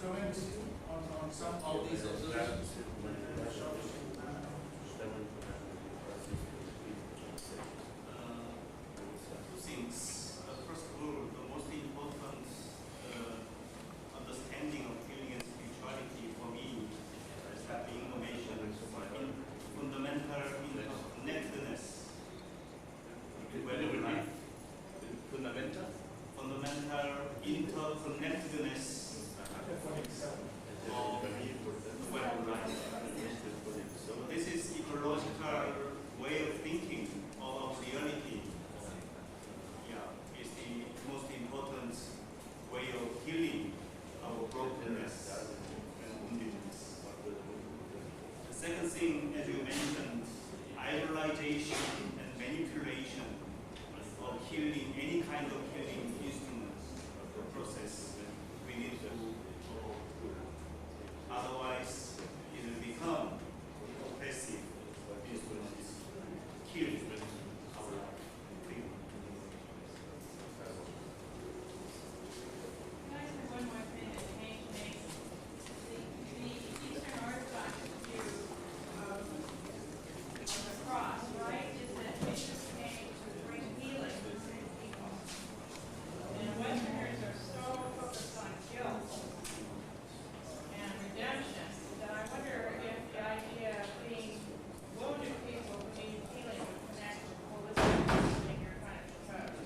comment on some of these observations? Two things. First of all, the most important understanding of healing and spirituality for me is that the information in fundamental interconnectedness. Fundamental? Fundamental interconnectedness of the web life. So this is ecological way of thinking of reality. Yeah, is the most important way of healing our brokenness and woundedness. The second thing, as you mentioned, idolization and manipulation of healing, any kind of healing instrument process, we need to otherwise it will become oppressive instruments, kill our life. Can I say one more thing that came to me? The Eastern Orthodox view of the cross, right, is that Jesus came to bring healing to people. And Westerners are so focused on guilt and redemption that I wonder if the idea of being wounded people who need healing would connect with holistic healing you're trying to propose.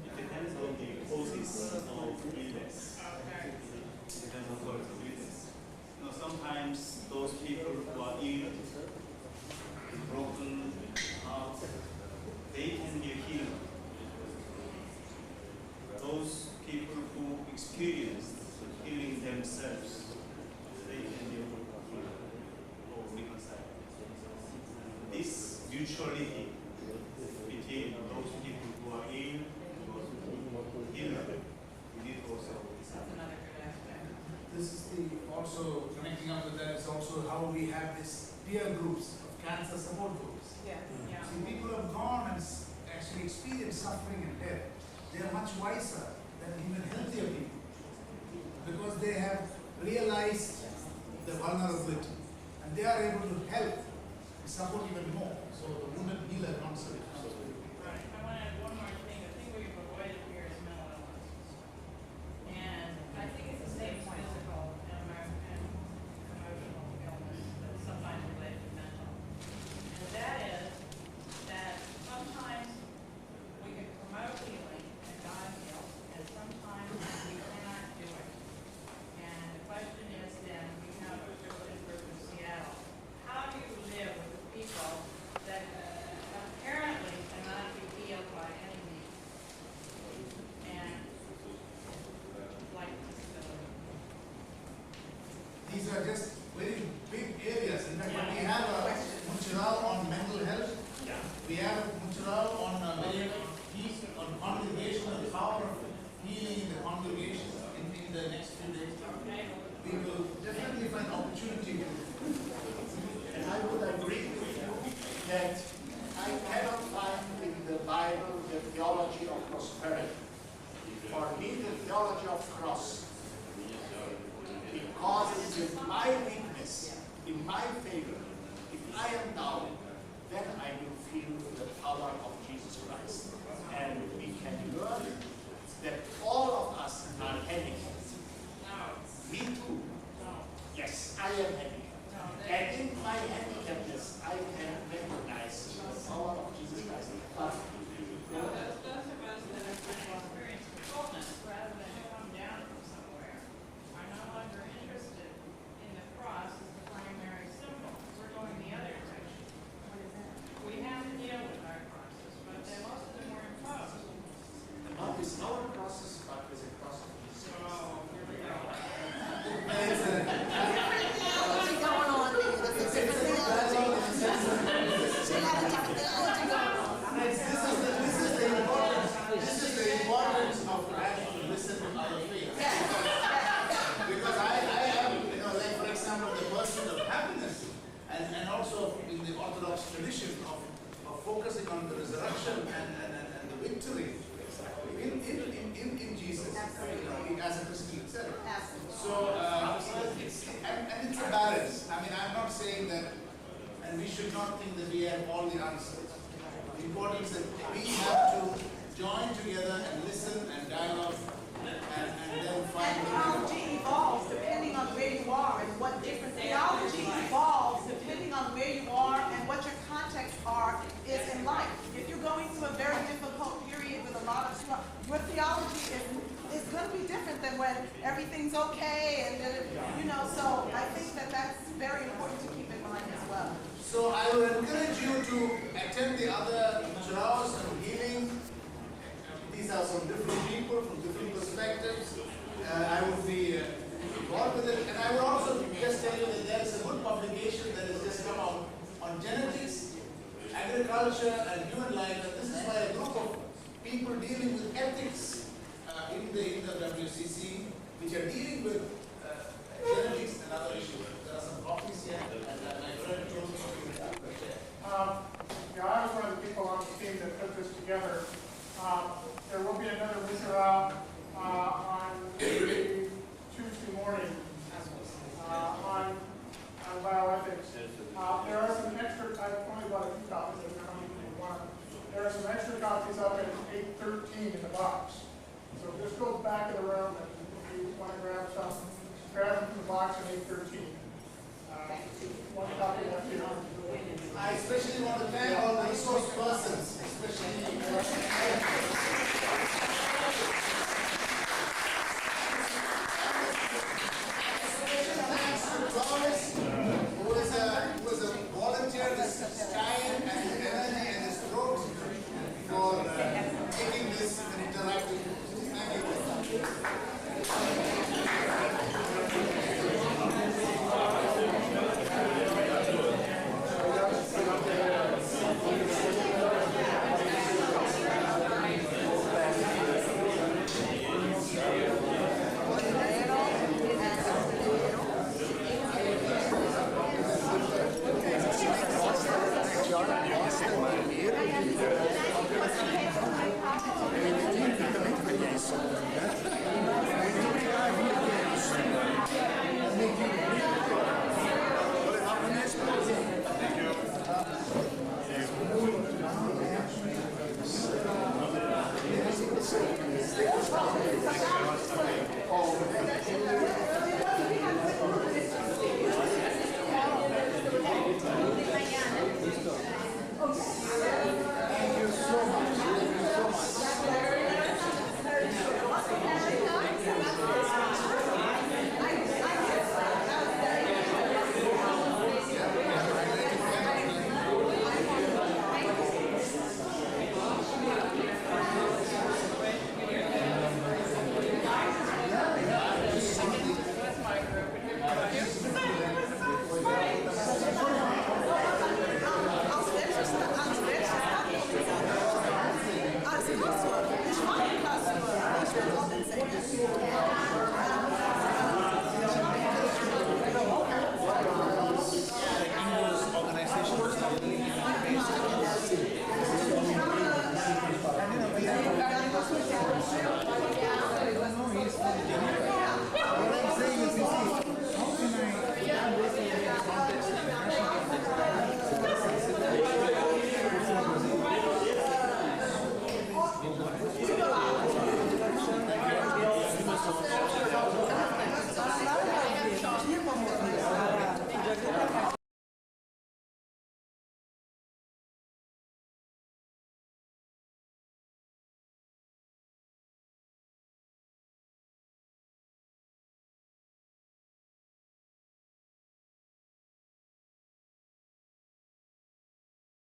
It depends on the causes of illness. It depends on the causes of illness. You know, sometimes those people who are ill, broken heart, they can be healed. Those people who experience healing themselves, they can be healed or reconciled. This mutuality between those people who are ill and those who are healed, we need also That's another good aspect. This is the also connecting up with that is also how we have this peer groups of cancer support groups. Yeah. Yeah. See, people have gone and actually experienced suffering and death. They are much wiser than even healthier people because they have realized the vulnerability and they are able to help and support even more. So the wounded healer concept comes to Right. I want to add one more thing. The thing we've avoided here is mental illness. And I think it's the same physical and emotional illness that's sometimes related to mental. And that is that sometimes we can promote healing and God heals, and sometimes we cannot do it. And the question is then, we have a Christian group in Seattle. How do you live with the people that apparently cannot be healed by any means? And like disability. These are just very big areas. In fact, we have a Mutual on mental health. We have Mutual on peace, on congregation, and the power of healing in the congregation in the next few days. We will definitely find opportunity to. And I would agree with you that I cannot find in the Bible the theology of prosperity. For me, the theology of cross. Because it is my weakness, in my favor. If I am down, then I will feel the power of Jesus Christ. And we can learn that all of us are handicapped. Me too. Yes, I am handicapped. And in my handicappedness, I can recognize the power of Jesus Christ. But Those of us that are trying to experience fullness rather than come down from somewhere are no longer interested in the cross as the primary symbol. We're going the other direction. We have to deal with our crosses, but then most of them were imposed. not is our process, but is a process of Jesus. Oh, here we go. This is the importance of having to listen to other faiths. Because I have, like for example, the pursuit of happiness, and also in the Orthodox tradition of focusing on the resurrection and the victory in Jesus, you know, as a Christian itself. So, it's a balance. I mean, I'm not saying that, and we should not think that we have all the answers. The importance that we have to join together and listen and dialogue and then find And the theology evolves depending on where you are and what different theology evolves depending on where you are and what your context is in life. If you're going through a very difficult period with a lot of struggle, your theology is going to be different than when everything's okay and you know. So I think that that's very important to keep in mind as well. So I will encourage you to attend the other churros and healing. These are some different people from different perspectives. I would be involved with it. And I would also just tell you that there is a good publication that has just come out on genetics, agriculture, and human life. And this is by a group of people dealing with ethics in the WCC, which are dealing with genetics and other issues. There are some copies here, and my friend told me to share. Yeah, I was one of the people on the team that put this together. There will be another Mishra on Tuesday morning on bioethics. There are some extra, I've only bought a few copies, I don't need one. There are some extra copies up at 813 in the box. So just go back of the room and if you want to grab some, grab them from the box at 813. One copy left here.